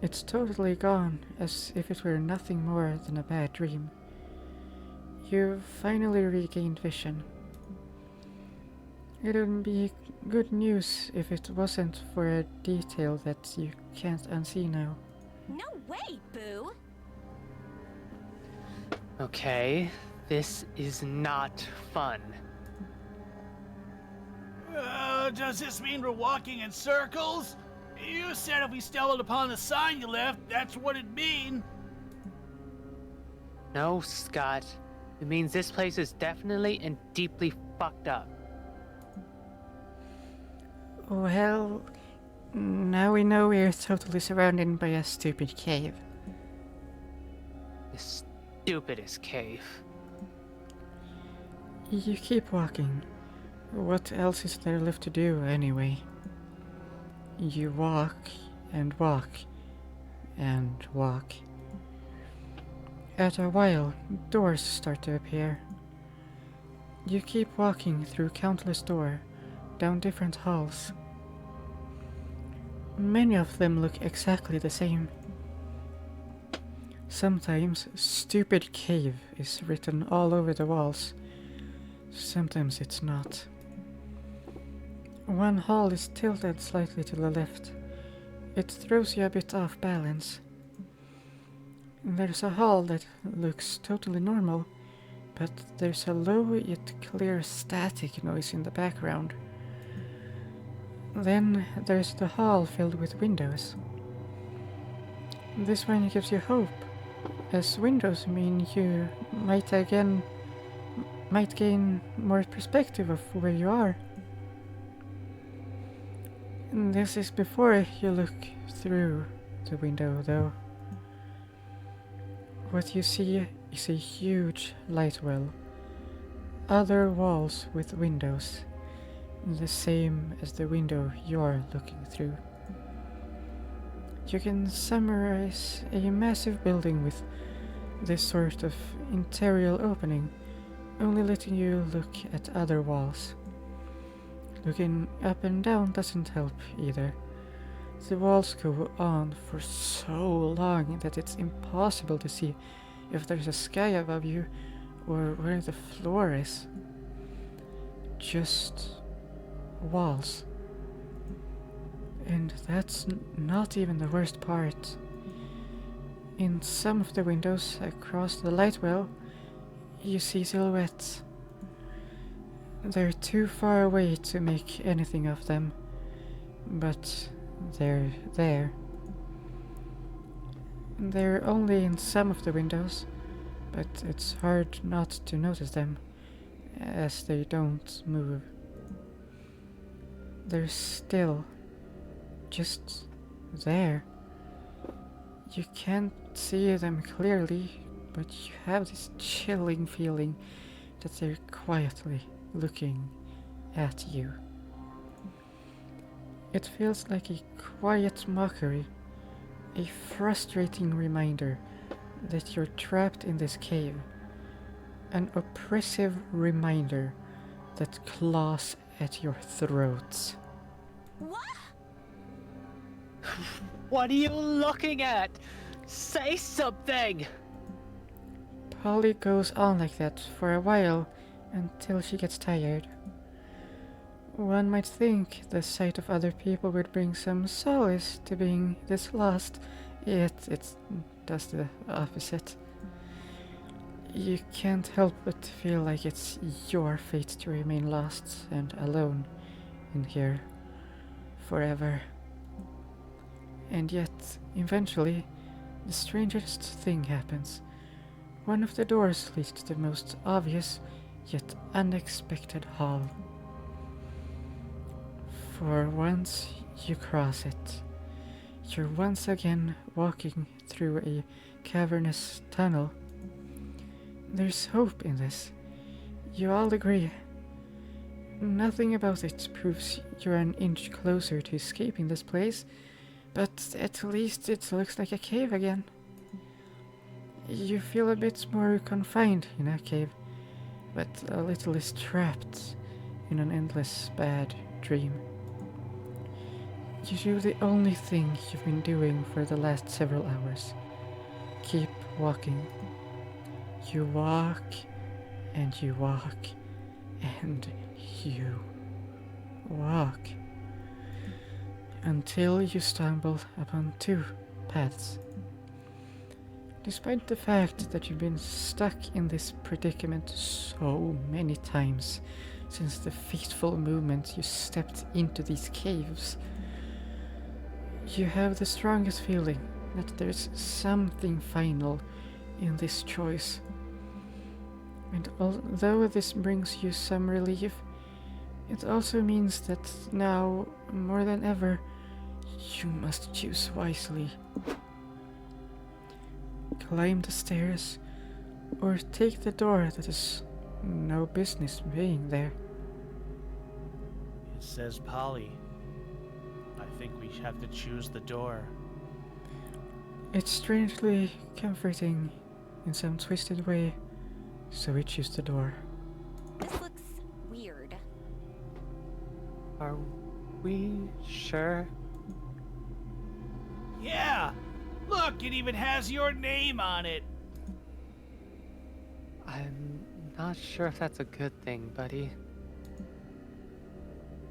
It's totally gone, as if it were nothing more than a bad dream. You've finally regained vision. It would be good news if it wasn't for a detail that you can't unsee now. No way, Boo! Okay, this is not fun. Does this mean we're walking in circles? You said if we stumbled upon the sign you left, that's what it'd mean. No, Scott. It means this place is definitely and deeply fucked up. Well, now we know we're totally surrounded by a stupid cave. The stupidest cave. You keep walking. What else is there left to do, anyway? You walk and walk and walk. After a while, doors start to appear. You keep walking through countless doors, down different halls. Many of them look exactly the same. Sometimes "Stupid Cave" is written all over the walls. Sometimes it's not. One hall is tilted slightly to the left. It throws you a bit off balance. There's a hall that looks totally normal, but there's a low yet clear static noise in the background. Then there's the hall filled with windows. This one gives you hope, as windows mean you might gain more perspective of where you are. This is before you look through the window, though. What you see is a huge light well. Other walls with windows, the same as the window you're looking through. You can summarize a massive building with this sort of interior opening, only letting you look at other walls. Looking up and down doesn't help either. The walls go on for so long that it's impossible to see if there's a sky above you or where the floor is. Just walls. And that's not even the worst part. In some of the windows across the light well, you see silhouettes. They're too far away to make anything of them, but they're there. They're only in some of the windows, but it's hard not to notice them, as they don't move. They're still, just there. You can't see them clearly, but you have this chilling feeling that they're quietly looking at you. It feels like a quiet mockery, a frustrating reminder that you're trapped in this cave, an oppressive reminder that claws at your throats. What? What are you looking at? Say something! Polly goes on like that for a while until she gets tired. One might think the sight of other people would bring some solace to being this lost, yet it does the opposite. You can't help but feel like it's your fate to remain lost and alone in here forever. And yet, eventually, the strangest thing happens. One of the doors leads to the most obvious yet unexpected hall. For once you cross it, you're once again walking through a cavernous tunnel. There's hope in this. You all agree. Nothing about it proves you're an inch closer to escaping this place, but at least it looks like a cave again. You feel a bit more confined in a cave, but a little less trapped in an endless bad dream. You do the only thing you've been doing for the last several hours. Keep walking. You walk, and you walk, and you walk. Until you stumble upon two paths. Despite the fact that you've been stuck in this predicament so many times since the fateful moment you stepped into these caves, you have the strongest feeling that there's something final in this choice. And although this brings you some relief, it also means that now, more than ever, you must choose wisely. Climb the stairs, or take the door that has no business being there. It says Polly. I think we have to choose the door. It's strangely comforting in some twisted way, so we choose the door. This looks weird. Are we sure? Yeah! Look, it even has your name on it! I'm not sure if that's a good thing, buddy.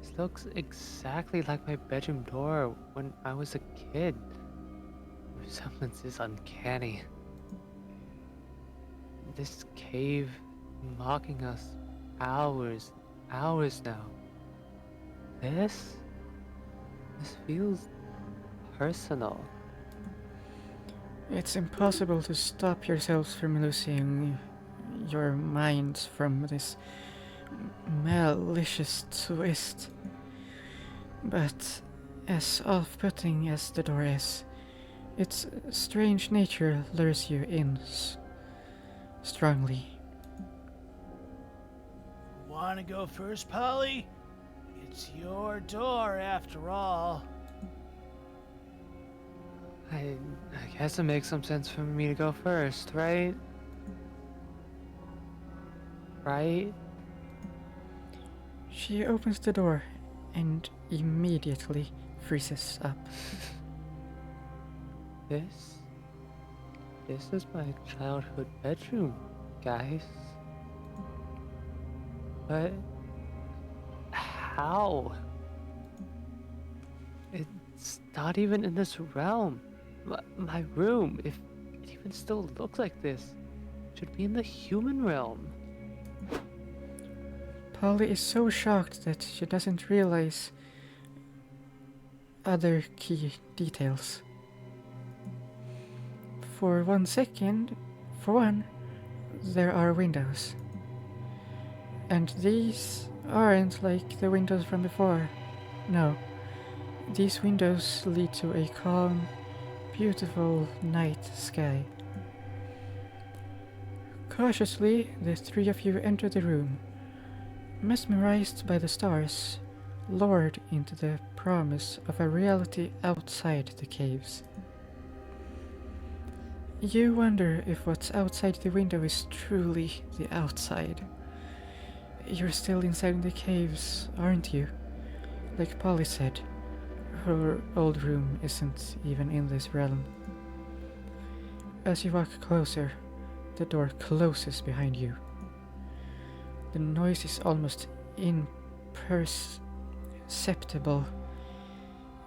This looks exactly like my bedroom door when I was a kid. The resemblance is uncanny. This cave mocking us hours now. This feels personal. It's impossible to stop yourselves from losing your minds from this malicious twist. But as off-putting as the door is, its strange nature lures you in strongly. Wanna go first, Polly? It's your door, after all. I guess it makes some sense for me to go first, right? Right? She opens the door and immediately freezes up. This is my childhood bedroom, guys. But how? It's not even in this realm. My room, if it even still looks like this, should be in the human realm. Polly is so shocked that she doesn't realize other key details. For one, there are windows. And these aren't like the windows from before. No, these windows lead to a calm, beautiful night sky. Cautiously, the three of you enter the room, mesmerized by the stars, lured into the promise of a reality outside the caves. You wonder if what's outside the window is truly the outside. You're still inside the caves, aren't you? Like Polly said, her old room isn't even in this realm. As you walk closer, the door closes behind you. The noise is almost imperceptible.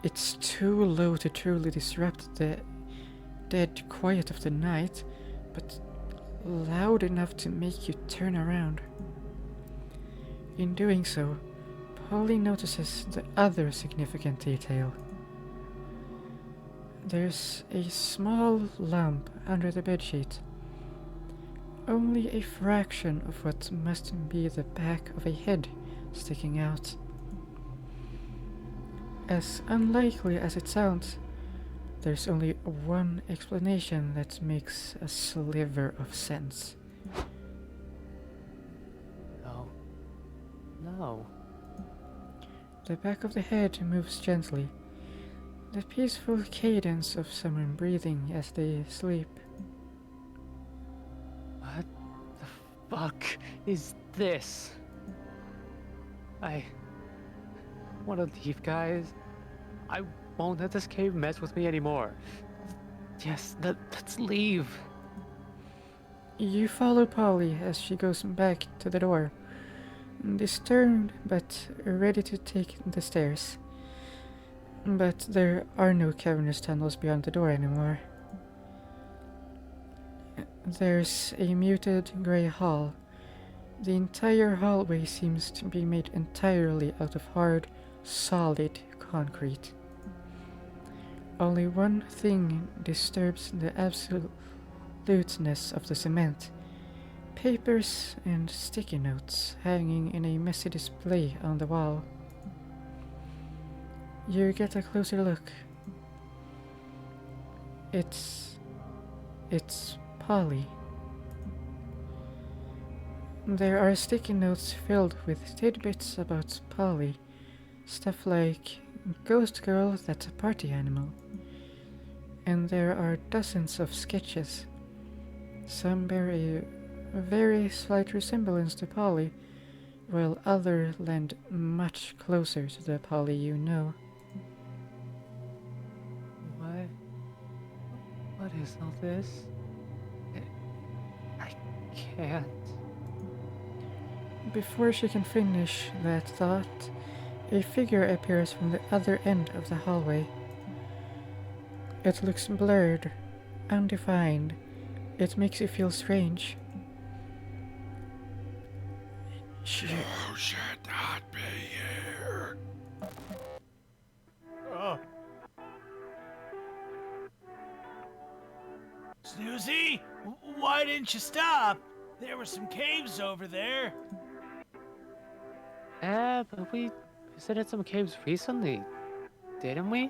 It's too low to truly disrupt the dead quiet of the night, but loud enough to make you turn around. In doing so, Polly notices the other significant detail. There's a small lump under the bedsheet. Only a fraction of what must be the back of a head sticking out. As unlikely as it sounds, there's only one explanation that makes a sliver of sense. No. The back of the head moves gently, the peaceful cadence of someone breathing as they sleep. What the fuck is this? I want to leave, guys. I won't let this cave mess with me anymore. Yes, let's leave. You follow Polly as she goes back to the door, disturbed but ready to take the stairs. But there are no cavernous tunnels beyond the door anymore. There's a muted grey hall. The entire hallway seems to be made entirely out of hard, solid concrete. Only one thing disturbs the absoluteness of the cement: papers and sticky notes hanging in a messy display on the wall. You get a closer look. It's Polly. There are sticky notes filled with tidbits about Polly. Stuff like Ghost Girl, that's a party animal. And there are dozens of sketches. Some bear a very slight resemblance to Polly, while others land much closer to the Polly you know. What is all this? I can't. Before she can finish that thought, a figure appears from the other end of the hallway. It looks blurred, undefined. It makes you feel strange. You should not be here. Oh. Snoozy, why didn't you stop? There were some caves over there. Yeah, but we visited some caves recently, didn't we?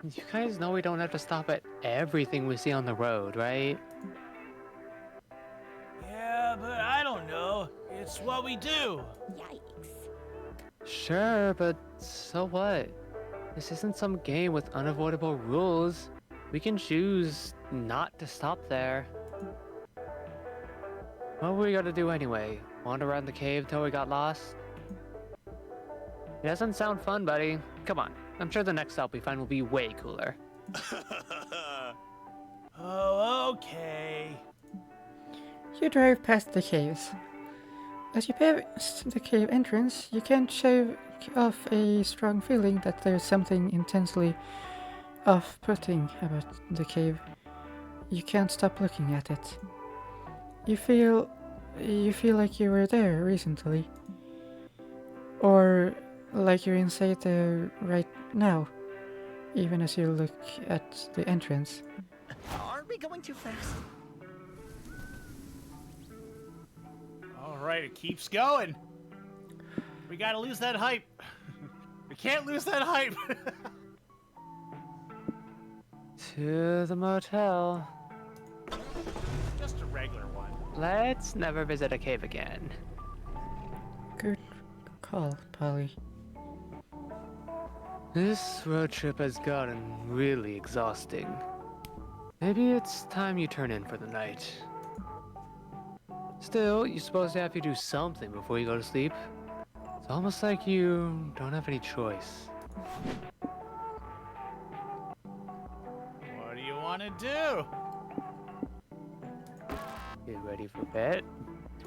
You guys know we don't have to stop at everything we see on the road, right? Yeah, but I don't know. It's what we do. Yikes. Sure, but so what? This isn't some game with unavoidable rules. We can choose not to stop there. What were we gonna do anyway? Wander around the cave till we got lost? It doesn't sound fun, buddy. Come on. I'm sure the next stop we find will be way cooler. Oh, okay. You drive past the caves. As you pass the cave entrance, you can't shake off a strong feeling that there's something intensely off-putting about the cave. You can't stop looking at it. You feel like you were there recently. Or like you're inside there right now, even as you look at the entrance. Are we going too fast? All right, it keeps going. We gotta lose that hype. We can't lose that hype. To the motel. Just a regular one. Let's never visit a cave again. Good call, Polly. This road trip has gotten really exhausting. Maybe it's time you turn in for the night. Still, you're supposed to have to do something before you go to sleep. It's almost like you don't have any choice. What do you want to do? Get ready for bed,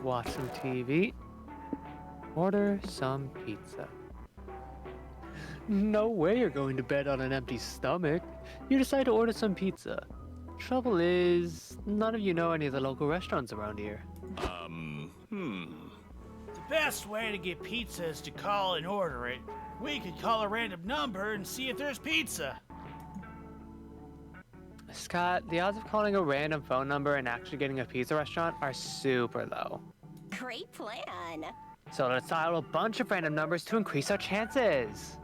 watch some TV, order some pizza. No way you're going to bed on an empty stomach. You decide to order some pizza. Trouble is, none of you know any of the local restaurants around here. The best way to get pizza is to call and order it. We could call a random number and see if there's pizza. Scott, the odds of calling a random phone number and actually getting a pizza restaurant are super low. Great plan. So let's dial a bunch of random numbers to increase our chances.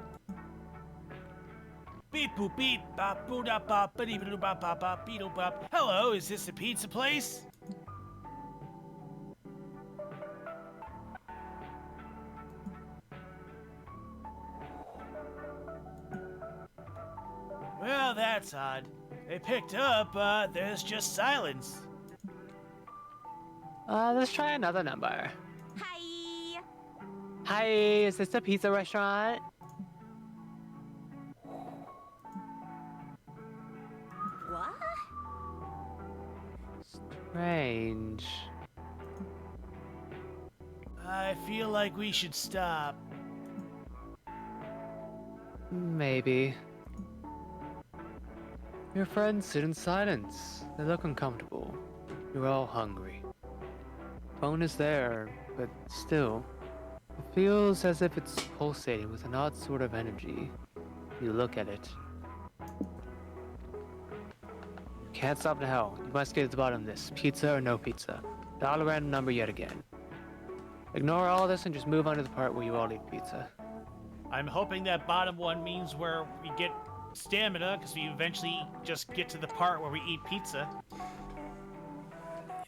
Beep boop beep bop boo da bop ba dee ba doo bop bop bop beedle bop. Hello, is this a pizza place? Now that's odd. They picked up, but there's just silence. Let's try another number. Hi. Hi, is this a pizza restaurant? What? Strange. I feel like we should stop. Maybe. Your friends sit in silence. They look uncomfortable. You're all hungry. Phone is there, but still, it feels as if it's pulsating with an odd sort of energy. You look at it. Can't stop now. You must get to the bottom of this. Pizza or no pizza. Dial a random number yet again. Ignore all this and just move on to the part where you all eat pizza. I'm hoping that bottom one means where we get stamina, because we eventually just get to the part where we eat pizza.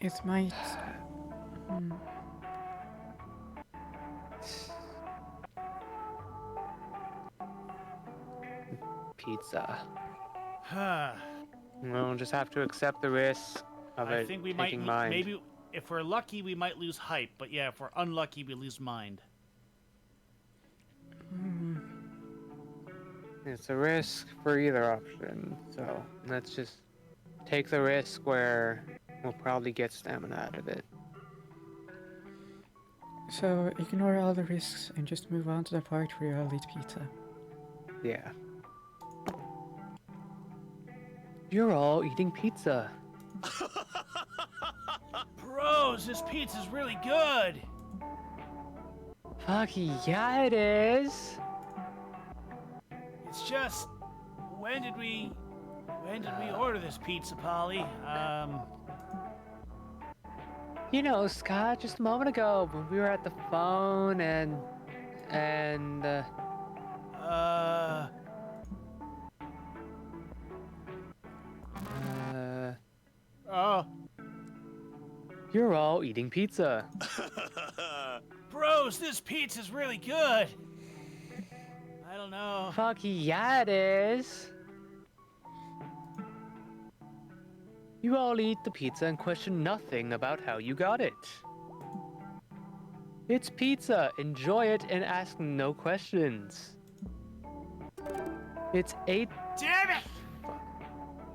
It might. Pizza. Huh. We'll just have to accept the risk of I it think we might, taking mind. maybe, if we're lucky, we might lose hype. But yeah, if we're unlucky, we lose mind. It's a risk for either option, so let's just take the risk where we'll probably get stamina out of it. So ignore all the risks and just move on to the part where you all eat pizza. Yeah. You're all eating pizza. Bros, this pizza's really good. Fuck yeah, it is. It's just, when did we order this pizza, Polly? You know, Scott, just a moment ago when we were at the phone and oh, you're all eating pizza. bros, this pizza's really good. I don't know. Fuck yeah, it is. You all eat the pizza and question nothing about how you got it. It's pizza. Enjoy it and ask no questions. It's 8 Damn it!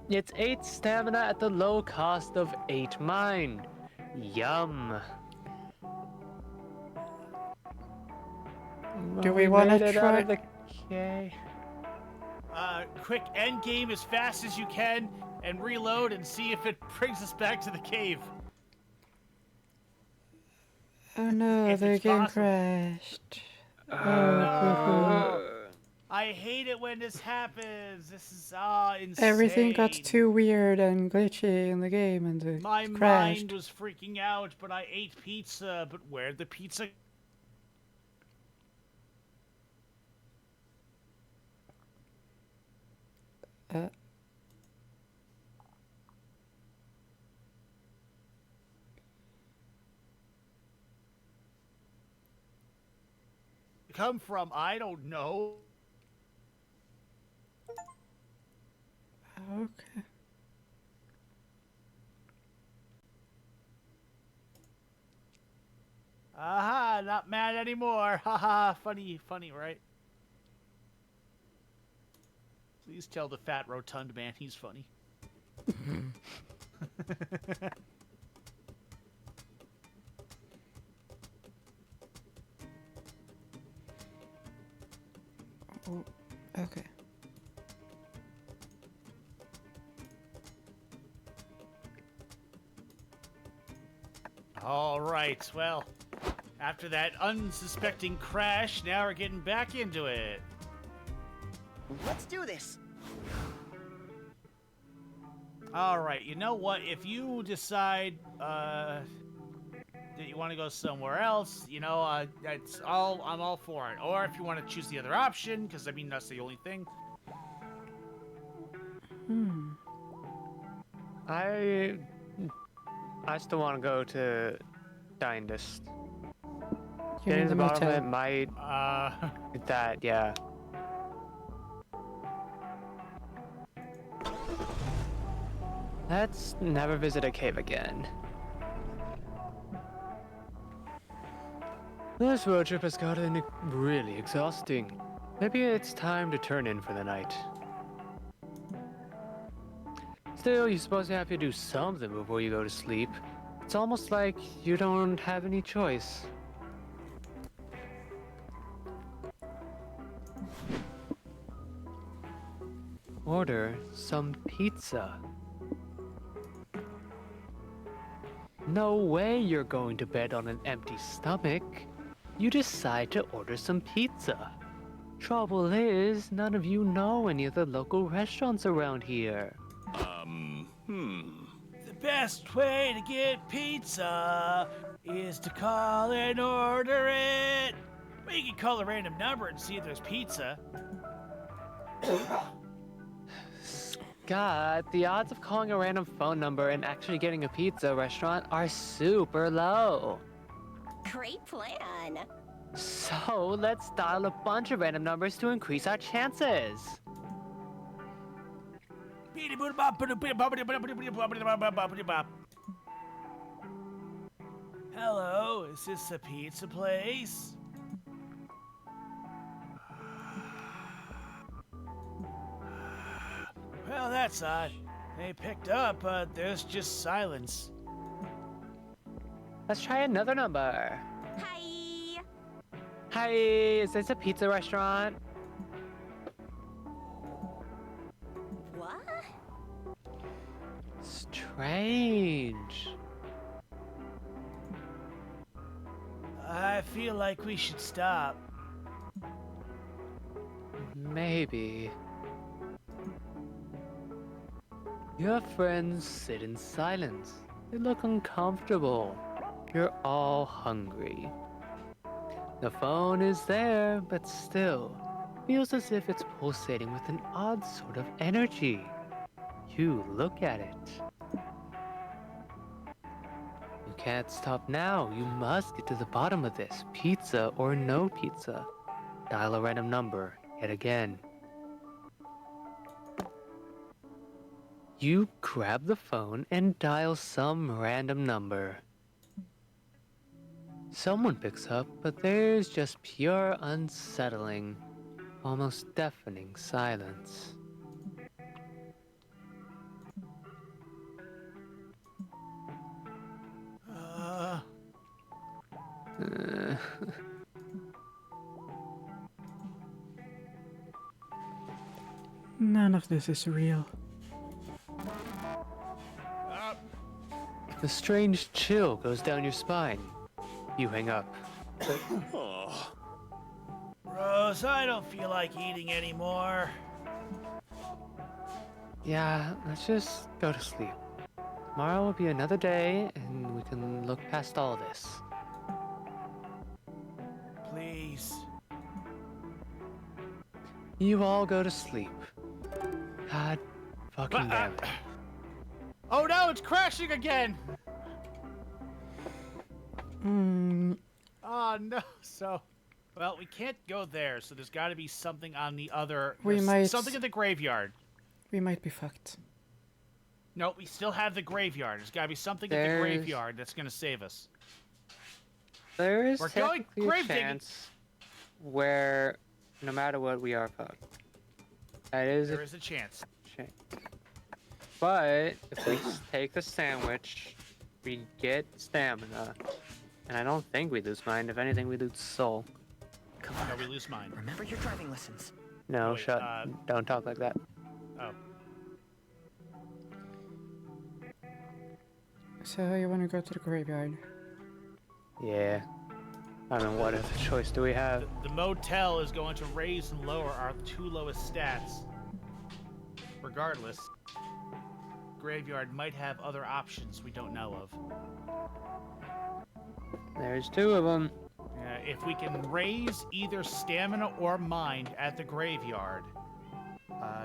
It's 8 stamina at the low cost of 8 mind. Yum. Do we wanna made it out try- of the cave. Quick end game as fast as you can and reload and see if it brings us back to the cave. Oh no, If the it's game possible. crashed. Oh, No. I hate it when this happens. This is insane. everything got too weird and glitchy in the game and it My crashed. mind was freaking out, but I ate pizza. But where'd the pizza? Come from? I don't know. Okay. Aha, not mad anymore. Haha, funny, right? Please tell the fat rotund man he's funny. Oh, okay. All right, well, after that unsuspecting crash, now we're getting back into it. Let's do this. All right, you know what? If you decide that you want to go somewhere else, you know, that's all. I'm all for it. Or if you want to choose the other option, because I mean that's the only thing. I still want to go to Dindust. You Getting mean to the the bottom of motel? it might that, yeah. Let's never visit a cave again. This road trip has gotten really exhausting. Maybe it's time to turn in for the night. Still, you're supposed to have to do something before you go to sleep. It's almost like you don't have any choice. Order some pizza. No way you're going to bed on an empty stomach. You decide to order some pizza. Trouble is, none of you know any of the local restaurants around here. The best way to get pizza is to call and order it. Well, you can call a random number and see if there's pizza. God, the odds of calling a random phone number and actually getting a pizza restaurant are super low. Great plan. So let's dial a bunch of random numbers to increase our chances. Hello, is this a pizza place? Well, that's odd. They picked up, but there's just silence. Let's try another number. Hi. Hi, is this a pizza restaurant? What? Strange. I feel like we should stop. Maybe. Your friends sit in silence. They look uncomfortable. You're all hungry. The phone is there, but still, feels as if it's pulsating with an odd sort of energy. You look at it. You can't stop now. You must get to the bottom of this. Pizza or no pizza. Dial a random number yet again. You grab the phone and dial some random number. Someone picks up, but there's just pure unsettling, almost deafening silence. None of this is real. The strange chill goes down your spine. You hang up. Rose, I don't feel like eating anymore. Yeah, let's just go to sleep. Tomorrow will be another day, and we can look past all this. Please. You all go to sleep. God fucking damn it. Oh no, it's crashing again! Oh no, so... Well, we can't go there, so there's gotta be something on the other... Something in the graveyard. We might be fucked. No, we still have the graveyard. There's gotta be something at the graveyard that's gonna save us. There is We're going technically a grave digging. chance where, no matter what, we are fucked. That is There is a chance. chance. But if we take the sandwich, we get stamina, and I don't think we lose mind. If anything, we lose soul. Come on, No, we lose mine. remember your driving lessons. No, Wait, shut. Don't talk like that. Oh. So you want to go to the graveyard? Yeah. I mean, what other choice do we have? The motel is going to raise and lower our two lowest stats. Regardless, graveyard might have other options we don't know of. There's two of them. If we can raise either stamina or mind at the graveyard,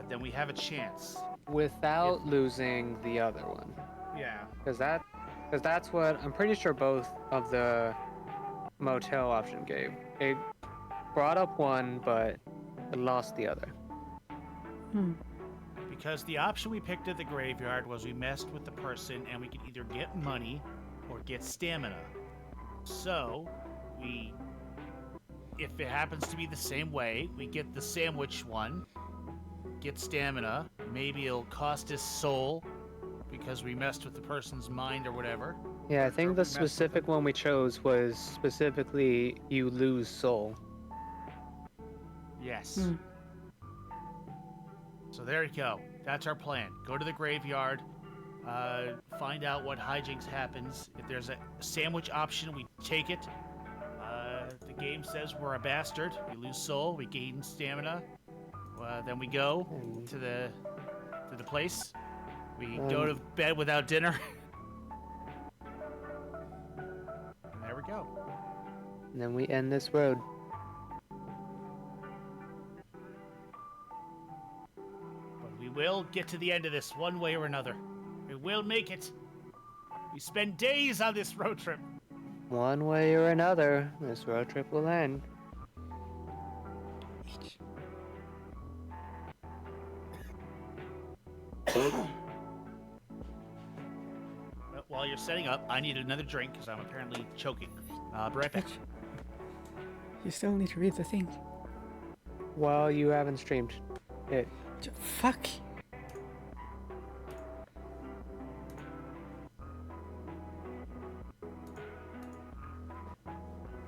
then we have a chance. Without losing the other one. Yeah. Because that's what I'm pretty sure both of the motel option gave. It brought up one, but it lost the other. Because the option we picked at the graveyard was we messed with the person and we could either get money or get stamina. So, if it happens to be the same way, we get the sandwich one, get stamina, maybe it'll cost us soul because we messed with the person's mind or whatever. Yeah, I Or think we the messed with specific them. one we chose was specifically you lose soul. Yes. Hmm. So there you go. That's our plan. Go to the graveyard, find out what hijinks happens. If there's a sandwich option, we take it. If the game says we're a bastard, we lose soul, we gain stamina. Then we go And to the place. We go to bed without dinner. There we go. then we end this road. But we will get to the end of this one way or another. We will make it. We spend days on this road trip. One way or another, this road trip will end. Well, while you're setting up, I need another drink because I'm apparently choking. Be right back. You still need to read the thing. Well, you haven't streamed it. Fuck.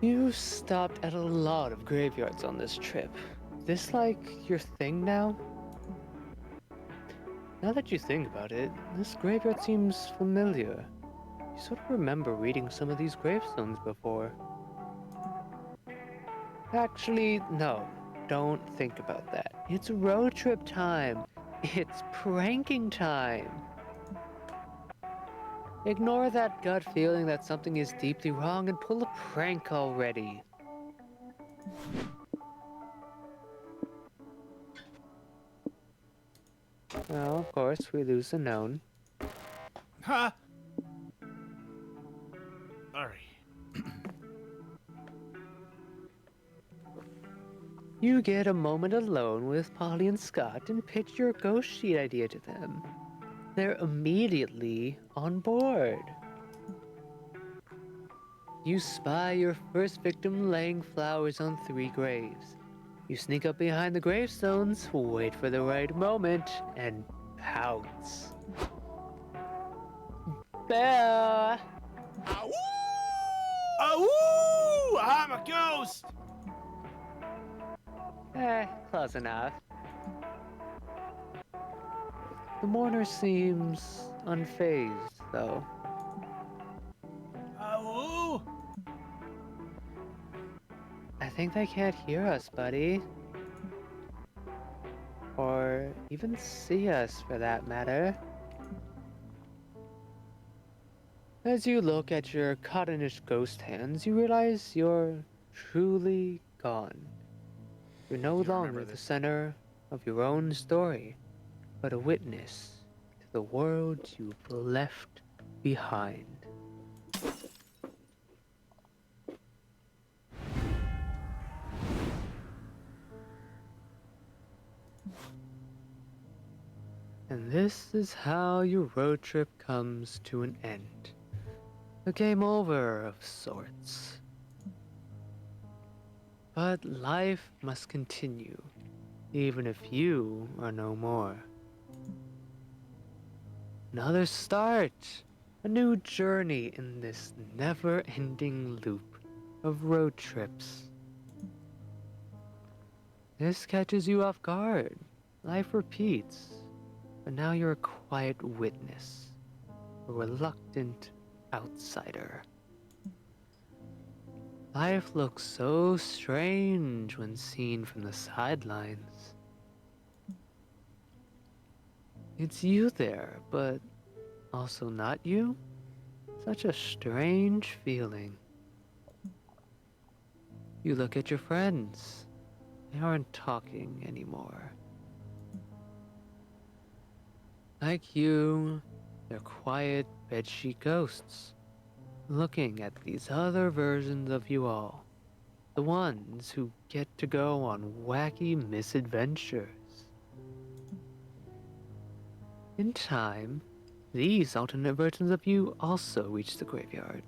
You stopped at a lot of graveyards on this trip. This like your thing now? Now that you think about it, this graveyard seems familiar. You sort of remember reading some of these gravestones before. Actually, no. Don't think about that. It's road trip time. It's pranking time. Ignore that gut feeling that something is deeply wrong and pull a prank already. Well, of course, we lose the known. Huh? Alright. You get a moment alone with Polly and Scott and pitch your ghost sheet idea to them. They're immediately on board. You spy your first victim laying flowers on 3 graves. You sneak up behind the gravestones, wait for the right moment, and pounce. Bear! Oh, I'm a ghost! Close enough. The mourner seems unfazed, though. Oh, I think they can't hear us, buddy. Or even see us, for that matter. As you look at your cottonish ghost hands, you realize you're truly gone. You're no longer the center of your own story, but a witness to the world you've left behind. And this is how your road trip comes to an end. A game over of sorts. But life must continue, even if you are no more. Another start, a new journey in this never-ending loop of road trips. This catches you off guard. Life repeats, but now you're a quiet witness, a reluctant outsider. Life looks so strange when seen from the sidelines. It's you there, but also not you? Such a strange feeling. You look at your friends. They aren't talking anymore. Like you, they're quiet bedsheet ghosts, looking at these other versions of you all. The ones who get to go on wacky misadventures. In time, these alternate versions of you also reach the graveyard.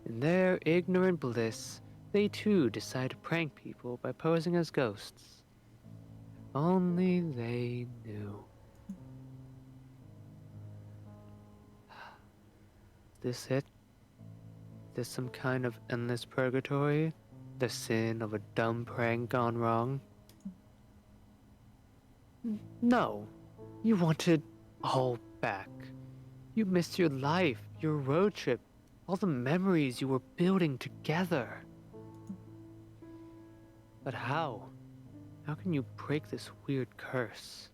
In their ignorant bliss, they too decide to prank people by posing as ghosts. If only they knew. Is this it? Is this some kind of endless purgatory? The sin of a dumb prank gone wrong? No. You want it all back. You missed your life, your road trip, all the memories you were building together. But how? How can you break this weird curse?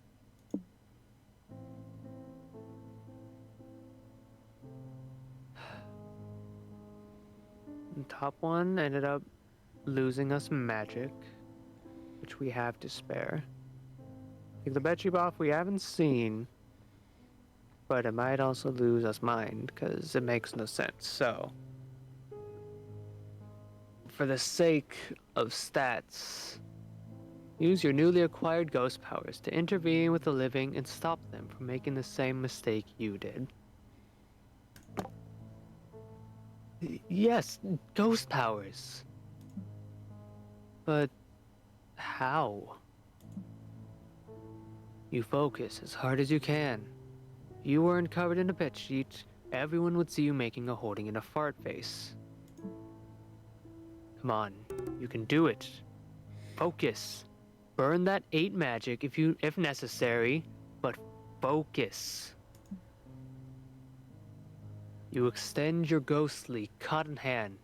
The top one ended up losing us magic, which we have to spare. Like the Betchy buff we haven't seen, but it might also lose us mind, because it makes no sense, so. For the sake of stats, use your newly acquired ghost powers to intervene with the living and stop them from making the same mistake you did. Yes, ghost powers. But how? You focus as hard as you can. If you weren't covered in a bed sheet, everyone would see you making a holding in a fart face. Come on, you can do it. Focus. Burn that 8 magic if necessary, but focus. You extend your ghostly cotton hand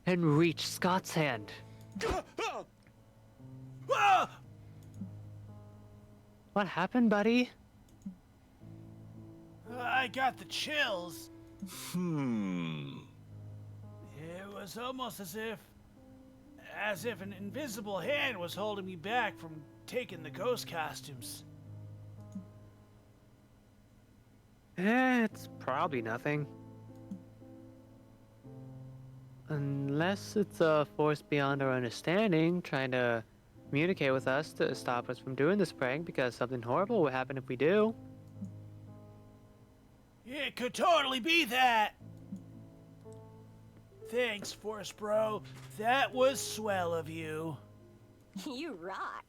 and reach Scott's hand. What happened, buddy? I got the chills. Hmm. It was almost as if an invisible hand was holding me back from taking the ghost costumes. It's probably nothing. Unless it's a force beyond our understanding trying to communicate with us to stop us from doing this prank because something horrible will happen if we do. It could totally be that. Thanks, Force Bro. That was swell of you. You rock.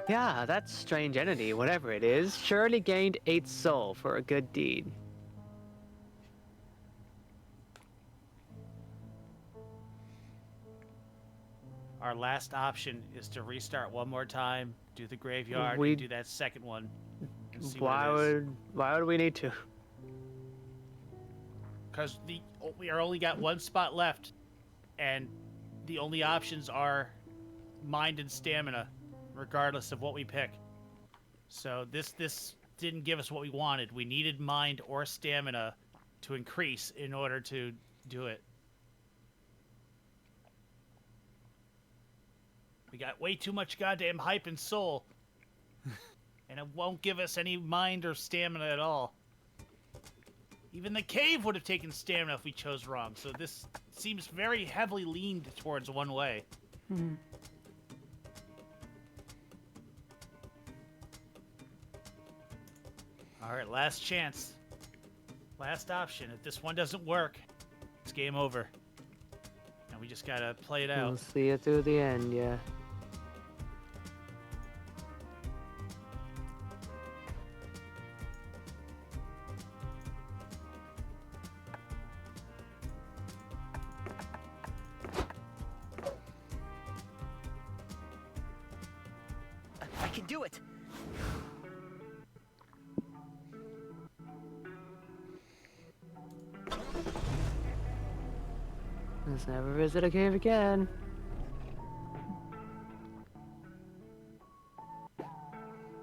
Yeah, that strange entity, whatever it is, surely gained 8 soul for a good deed. Our last option is to restart one more time, do the graveyard, We- and do that second one. And see what it is. Why would we need to? Because we are only got one spot left, and the only options are mind and stamina, regardless of what we pick. So this didn't give us what we wanted. We needed mind or stamina to increase in order to do it. We got way too much goddamn hype and soul, and it won't give us any mind or stamina at all. Even the cave would have taken stamina if we chose wrong, so this seems very heavily leaned towards one way. Alright, last chance. Last option. If this one doesn't work, it's game over. And we just gotta play it out. We'll see it through the end, yeah. I can do it. Let's never visit a cave again.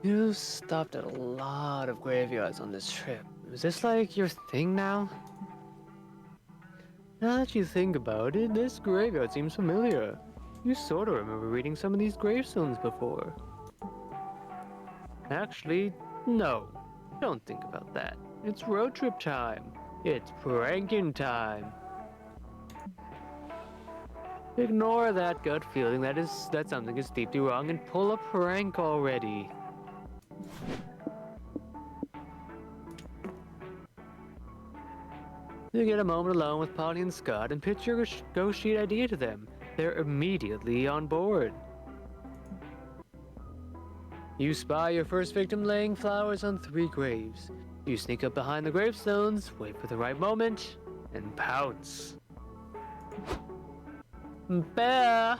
You stopped at a lot of graveyards on this trip. Is this like your thing now? Now that you think about it, this graveyard seems familiar. You sort of remember reading some of these gravestones before. Actually, no. Don't think about that. It's road trip time. It's pranking time. Ignore that gut feeling that something is deeply wrong and pull a prank already. You get a moment alone with Polly and Scott and pitch your ghost sheet idea to them. They're immediately on board. You spy your first victim laying flowers on 3 graves. You sneak up behind the gravestones, wait for the right moment, and pounce. Bear!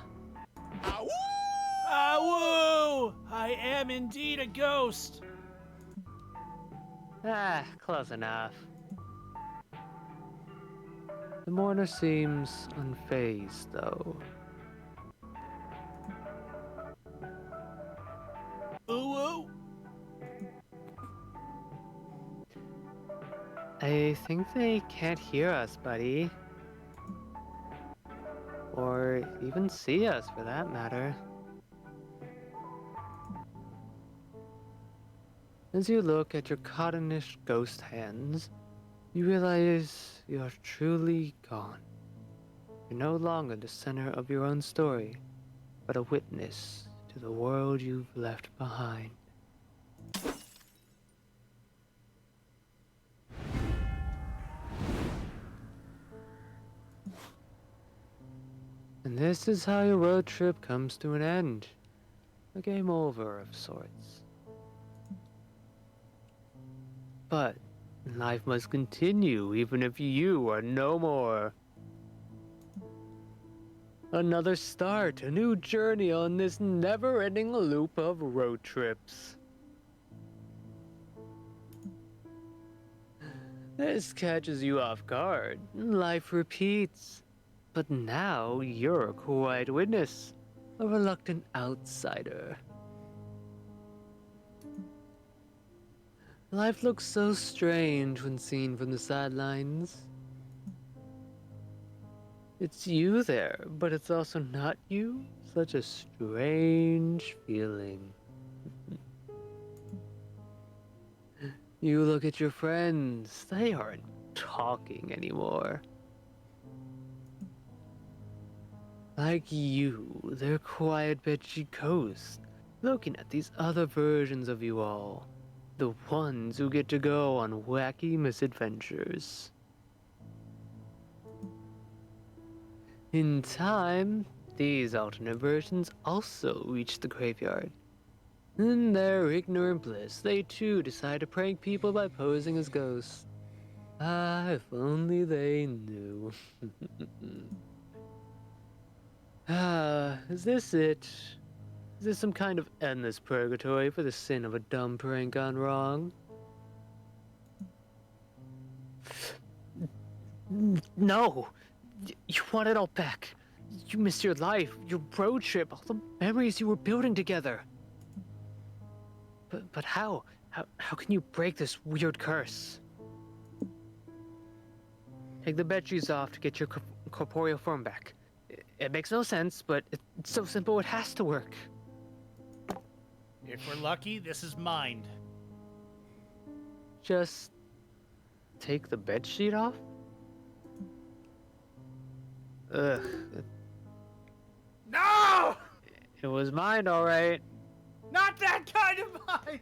Awoo! I am indeed a ghost. Ah, close enough. The mourner seems unfazed, though. Ooh. I think they can't hear us, buddy. Or even see us, for that matter. As you look at your cottonish ghost hands, you realize you are truly gone. You're no longer the center of your own story, but a witness to the world you've left behind. And this is how your road trip comes to an end. A game over of sorts. But life must continue even if you are no more. Another start, a new journey on this never-ending loop of road trips. This catches you off guard. Life repeats. But now you're a quiet witness, a reluctant outsider. Life looks so strange when seen from the sidelines. It's you there, but it's also not you. Such a strange feeling. You look at your friends, they aren't talking anymore. Like you, they're quiet bitchy ghosts, looking at these other versions of you all. The ones who get to go on wacky misadventures. In time, these alternate versions also reach the graveyard. In their ignorant bliss, they too decide to prank people by posing as ghosts. Ah, if only they knew. Ah, is this it? Is this some kind of endless purgatory for the sin of a dumb prank gone wrong? No! You want it all back. You missed your life, your road trip, all the memories you were building together. But how? How can you break this weird curse? Take the bed sheets off to get your corporeal form back. It makes no sense, but it's so simple it has to work. If we're lucky, this is mine. Just take the bed sheet off? Ugh. No! It was mine, alright. Not that kind of mine!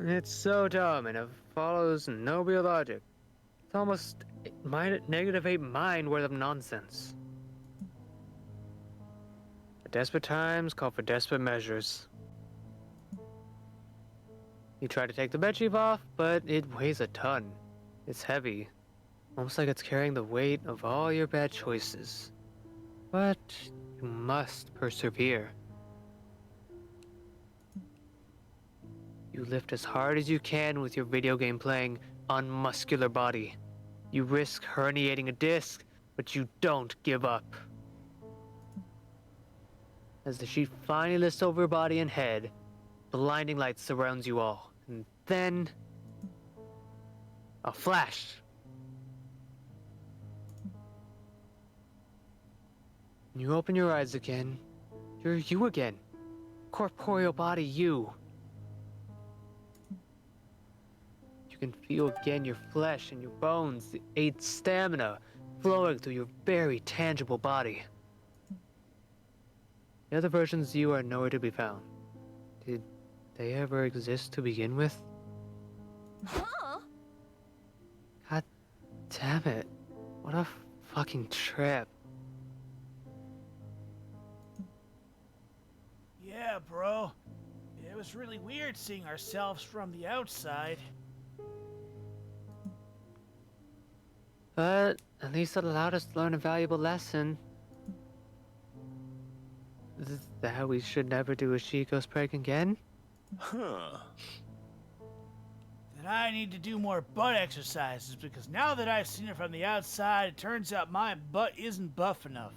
It's so dumb and it follows no real logic. It's almost negative 8 mind worth of nonsense. But desperate times call for desperate measures. You try to take the bedsheet off, but it weighs a ton. It's heavy, almost like it's carrying the weight of all your bad choices. But you must persevere. You lift as hard as you can with your video game playing unmuscular body. You risk herniating a disc, but you don't give up. As the sheet finally lifts over your body and head, blinding light surrounds you all. And then a flash. You open your eyes again. You're you again. Corporeal body you. You can feel again your flesh and your bones, the 8 stamina flowing through your very tangible body. The other versions of you are nowhere to be found. Did they ever exist to begin with? Huh? God Damn it. What a fucking trip. Yeah, bro. It was really weird seeing ourselves from the outside. But at least it allowed us to learn a valuable lesson. That we should never do a Chico's prank again? Huh. That I need to do more butt exercises because now that I've seen it from the outside, it turns out my butt isn't buff enough.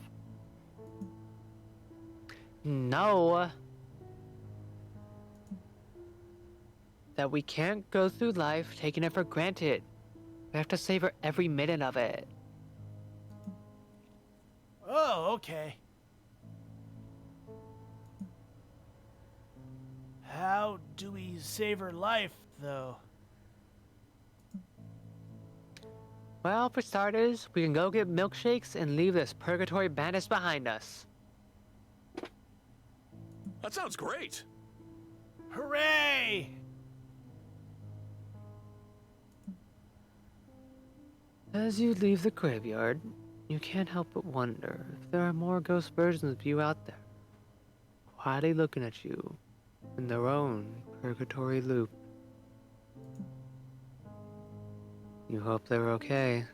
No. That we can't go through life taking it for granted. We have to savor every minute of it. Oh, okay. How do we savor life, though? Well, for starters, we can go get milkshakes and leave this purgatory madness behind us. That sounds great. Hooray! As you leave the graveyard, you can't help but wonder if there are more ghost versions of you out there, quietly looking at you in their own purgatory loop. You hope they're okay.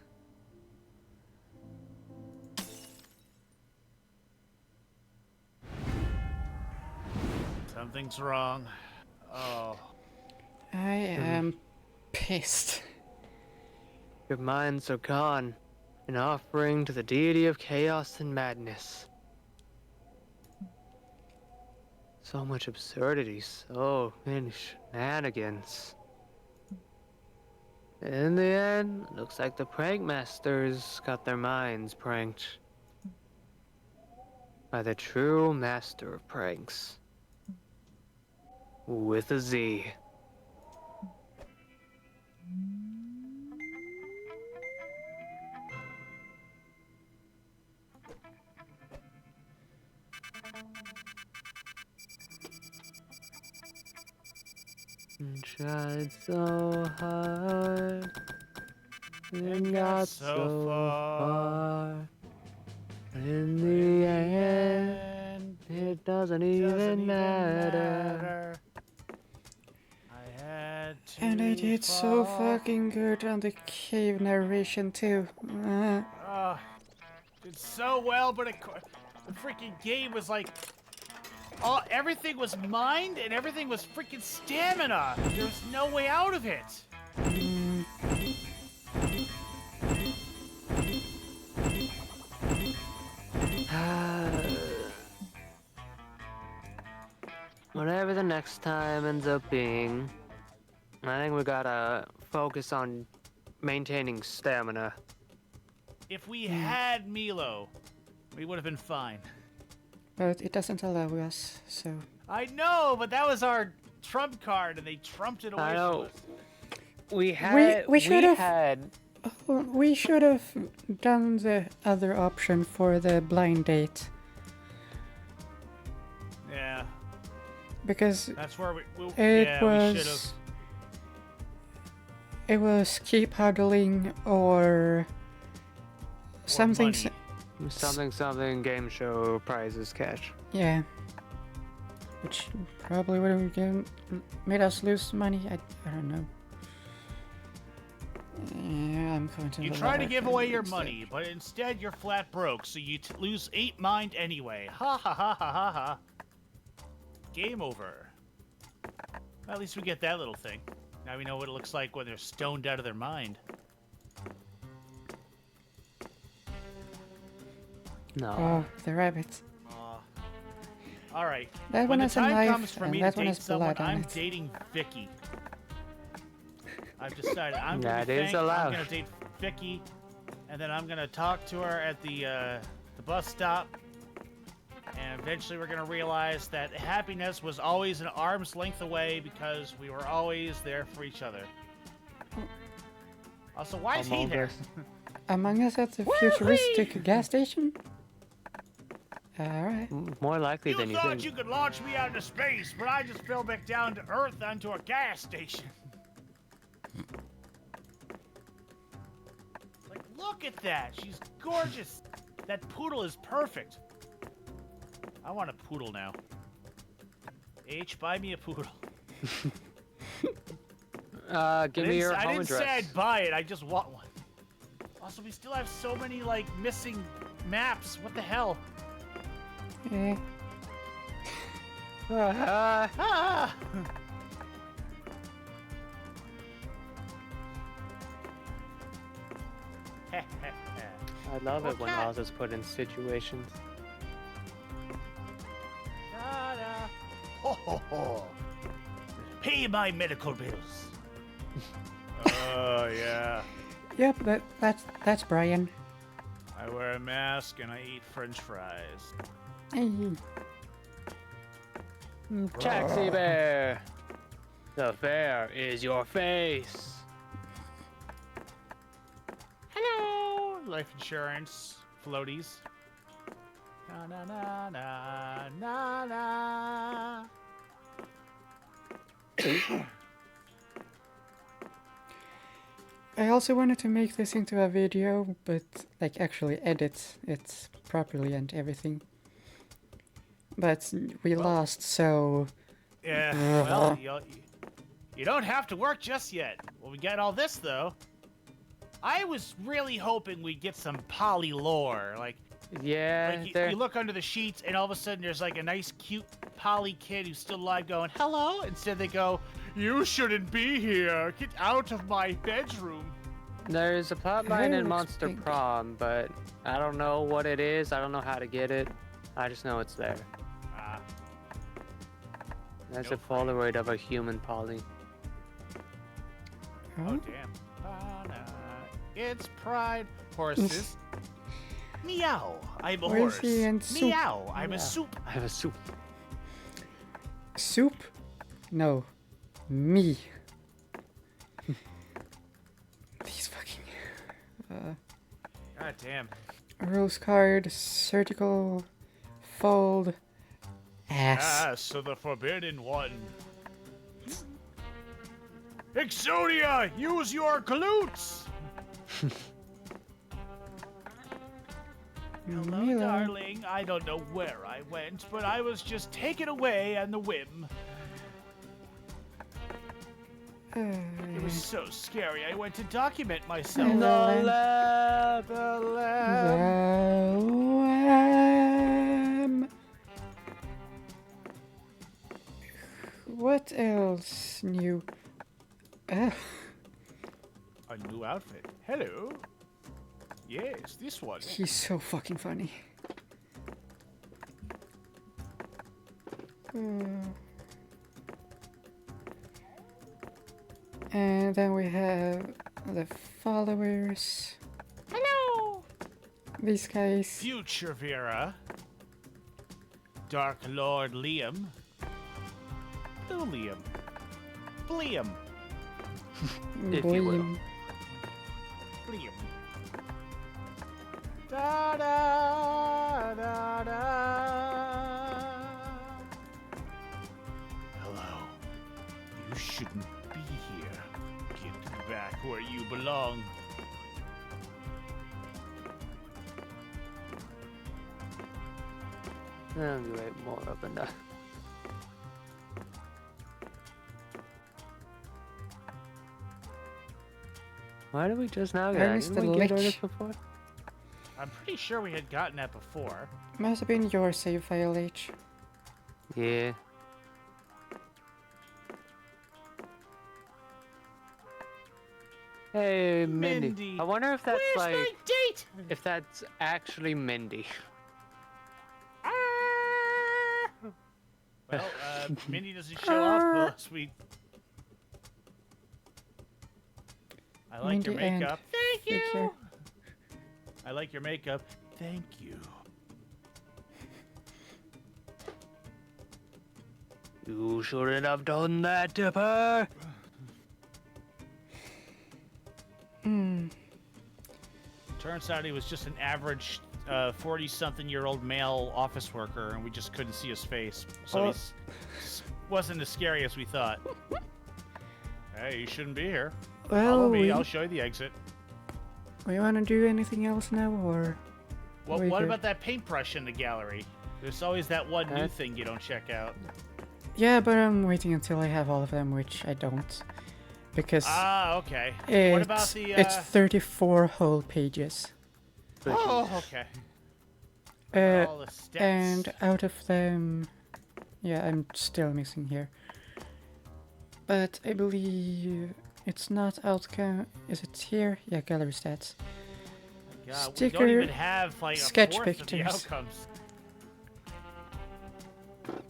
Something's wrong. Oh. I am pissed. Your minds are gone, an offering to the deity of chaos and madness. So much absurdity, so many shenanigans. In the end, looks like the prank masters got their minds pranked. By the true master of pranks. With a Z. And tried so hard and got so far. In the end, it doesn't even matter. I had to And I did so fall. fucking good on the cave narration too. Did so well, but the freaking game was like, everything was mined and everything was freaking stamina. There was no way out of it. Whatever the next time ends up being, I think we gotta focus on maintaining stamina. If we had Milo, we would have been fine. But it doesn't allow us, so. I know, but that was our trump card, and they trumped it away I from know. us. We should have- We should have done the other option for the blind date. Yeah, Because that's where we it we should have. was. It was keep huddling or something. money. Something game show prizes cash. Yeah. Which probably would have made us lose money. I don't know. Yeah, I'm going to. You the try to lower give thing away your instead. money, but instead you're flat broke, so you lose 8 mind anyway. Ha ha ha ha ha ha. Game over. Well, at least we get that little thing. Now we know what it looks like when they're stoned out of their mind. No. Oh, the rabbit. All right. That when one the has a time knife, comes for and me that to one date has someone, blood on I'm it. dating Vicky. I've decided I'm That gonna is allowed. I'm gonna date Vicky, and then I'm gonna talk to her at the bus stop, and eventually we're gonna realize that happiness was always an arm's length away because we were always there for each other. Also, why is he Among there? Us. Among Us at the futuristic gas station? Alright. More likely You than you thought think. you could launch me out into space, but I just fell back down to Earth onto a gas station. Look at that. She's gorgeous. That poodle is perfect. I want a poodle now. H, buy me a poodle. Give me your I home didn't address. say I'd buy it. I just want one. Also, we still have so many, like, missing maps. What the hell? Eh. Ah! I love it when Okay. Oz is put in situations. Ta-da. Ho, ho, ho. Pay my medical bills. Oh, yeah. Yep, that's Brian. I wear a mask and I eat french fries. Hey. Taxi bear! The fare is your face. Hello! Life insurance. Floaties. Na na na na na na. I also wanted to make this into a video, but like actually edit it properly and everything. But we lost, so Yeah, well, you don't have to work just yet. Well, we got all this, though. I was really hoping we'd get some poly lore. Like Yeah, you look under the sheets, and all of a sudden there's like a nice, cute poly kid who's still alive going, hello? Instead they go, you shouldn't be here. Get out of my bedroom. there's a plotline in looks Monster pink. Prom, but I don't know what it is. I don't know how to get it. I just know it's there. Ah, That's No a Polaroid of a human Polly. oh, damn. It's Pride. Horses. Meow. I'm a horse. Horsey and soup. Meow. I'm a soup. I have a soup. soup? No, me. These fucking God damn. rose card, surgical, fold, ass. Ah, so the forbidden one. Exodia, use your glutes! Hello, Mila. darling. I don't know where I went, but I was just taken away on the whim. It was so scary, I went to document myself. The lab. The lab. Lamb. What else new? Ah, A new outfit. Hello. Yes, this one. he's so fucking funny. And then we have the followers. Hello. These guys. Future Vera. Dark Lord Liam. Blue Liam. Bliam. If you will. Boim. Bliam. Da da da da. Hello. You shouldn't be here. Get back where you belong. I'll be right more up and down. Why did we just now get that? Ernest Didn't the we get Lich. this before? I'm pretty sure we had gotten that before. Must have been your save file, H. Yeah. Hey, Mindy. Mindy. I wonder if that's Where's my date? if that's actually Mindy. Well, Mindy doesn't show up unless we. I like your Mindy and makeup. Thank figure. you. I like your makeup. Thank you. You shouldn't have done that, Dipper. Turns out he was just an average 40-something-year-old male office worker, and we just couldn't see his face. So Oh. he's wasn't as scary as we thought. Hey, you shouldn't be here. Well, Follow me. we, I'll show you the exit. We want to do anything else now, or? Well, we what good? about that paintbrush in the gallery? There's always that one new thing you don't check out. Yeah, but I'm waiting until I have all of them, which I don't. Because Okay. What about the? it's 34 whole pages. Oh, okay. All the stats. And out of them, yeah, I'm still missing here. But I believe it's not outcome. Is it here? Yeah, gallery stats. God, we sticker, don't even have like a sketch fourth of the pictures. outcomes.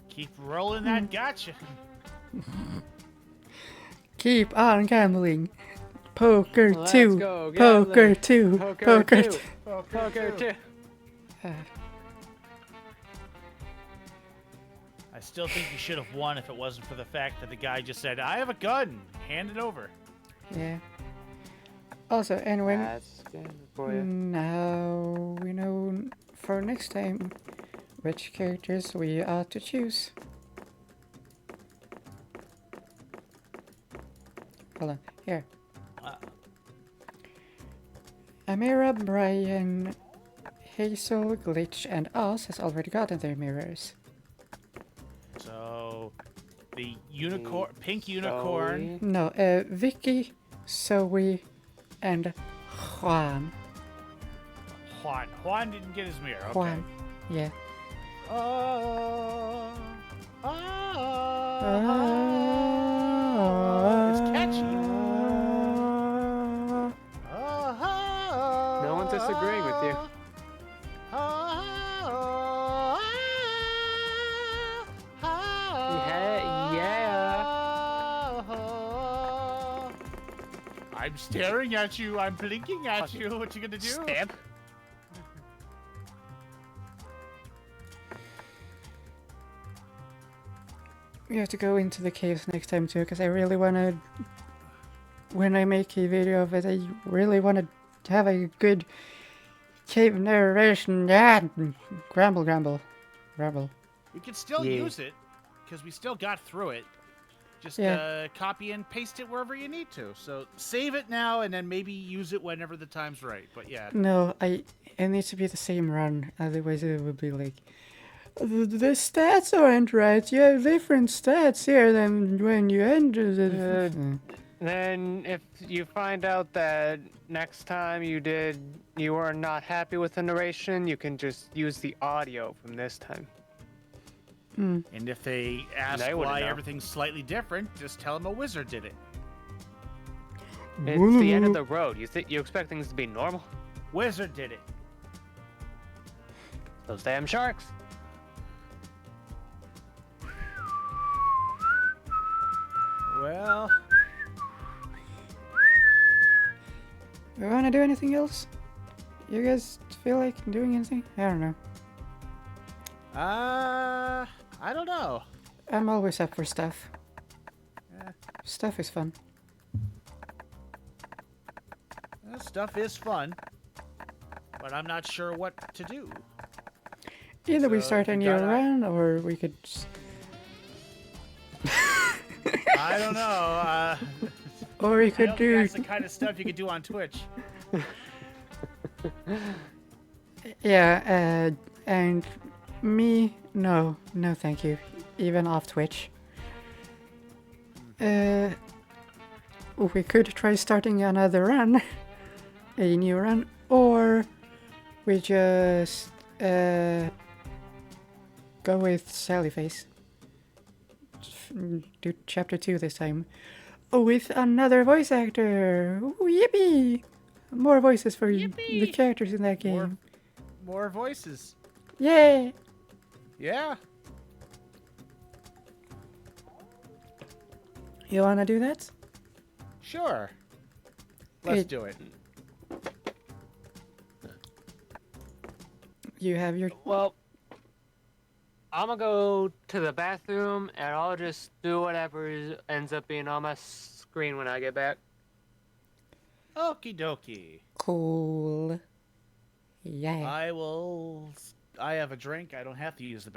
Keep rolling that gotcha. Keep on gambling. Poker Let's 2. go, Poker gambling. 2. Poker Poker 2. 2. Poker 2. I still think you should have won if it wasn't for the fact that the guy just said, "I have a gun. Hand it over." Yeah. Also, anyway, That's good for you. now we know for next time which characters we ought to choose. Hold on, here. Amira, Brian, Hazel, Glitch, and Oz has already gotten their mirrors. So, the unicorn, pink unicorn. No, Vicky, Zoe, and Juan. Juan didn't get his mirror. Okay. Juan, yeah. It's catchy. No one's disagreeing with you. Yeah. I'm staring at you. I'm blinking at you. What you gonna do? Stamp. We have to go into the caves next time too, because I really want to. When I make a video of it, I really want to have a good cave narration. Yeah, grumble. We can still Yeah. use it because we still got through it. Just Yeah. copy and paste it wherever you need to. So save it now and then maybe use it whenever the time's right. But yeah. No, it needs to be the same run, otherwise it would be like. The stats aren't right. You have different stats here than when you enter the. Then if you find out that next time you were not happy with the narration, you can just use the audio from this time. And if they ask They wouldn't why know. everything's slightly different, just tell them a wizard did it. It's the end of the road. You expect things to be normal? Wizard did it. Those damn sharks. Well, We want to do anything else? You guys feel like doing anything? I don't know. I don't know. I'm always up for stuff. Yeah. Stuff is fun. That stuff is fun, but I'm not sure what to do. Either we So, start a you new gotta- run, or we could. I don't know. Or we I could don't think do. that's the kind of stuff you could do on Twitch. Yeah, and me, no, thank you. Even off Twitch. We could try starting another run, a new run, or we just go with Sallyface. Do chapter 2 this time. With another voice actor! Ooh, yippee! More voices for the characters in that game. More voices. Yay! Yeah. You wanna do that? Sure. Let's Hey. do it. You have your. Well, I'm gonna go to the bathroom and I'll just do whatever ends up being on my screen when I get back. Okie dokie. Cool. Yeah. I have a drink. I don't have to use the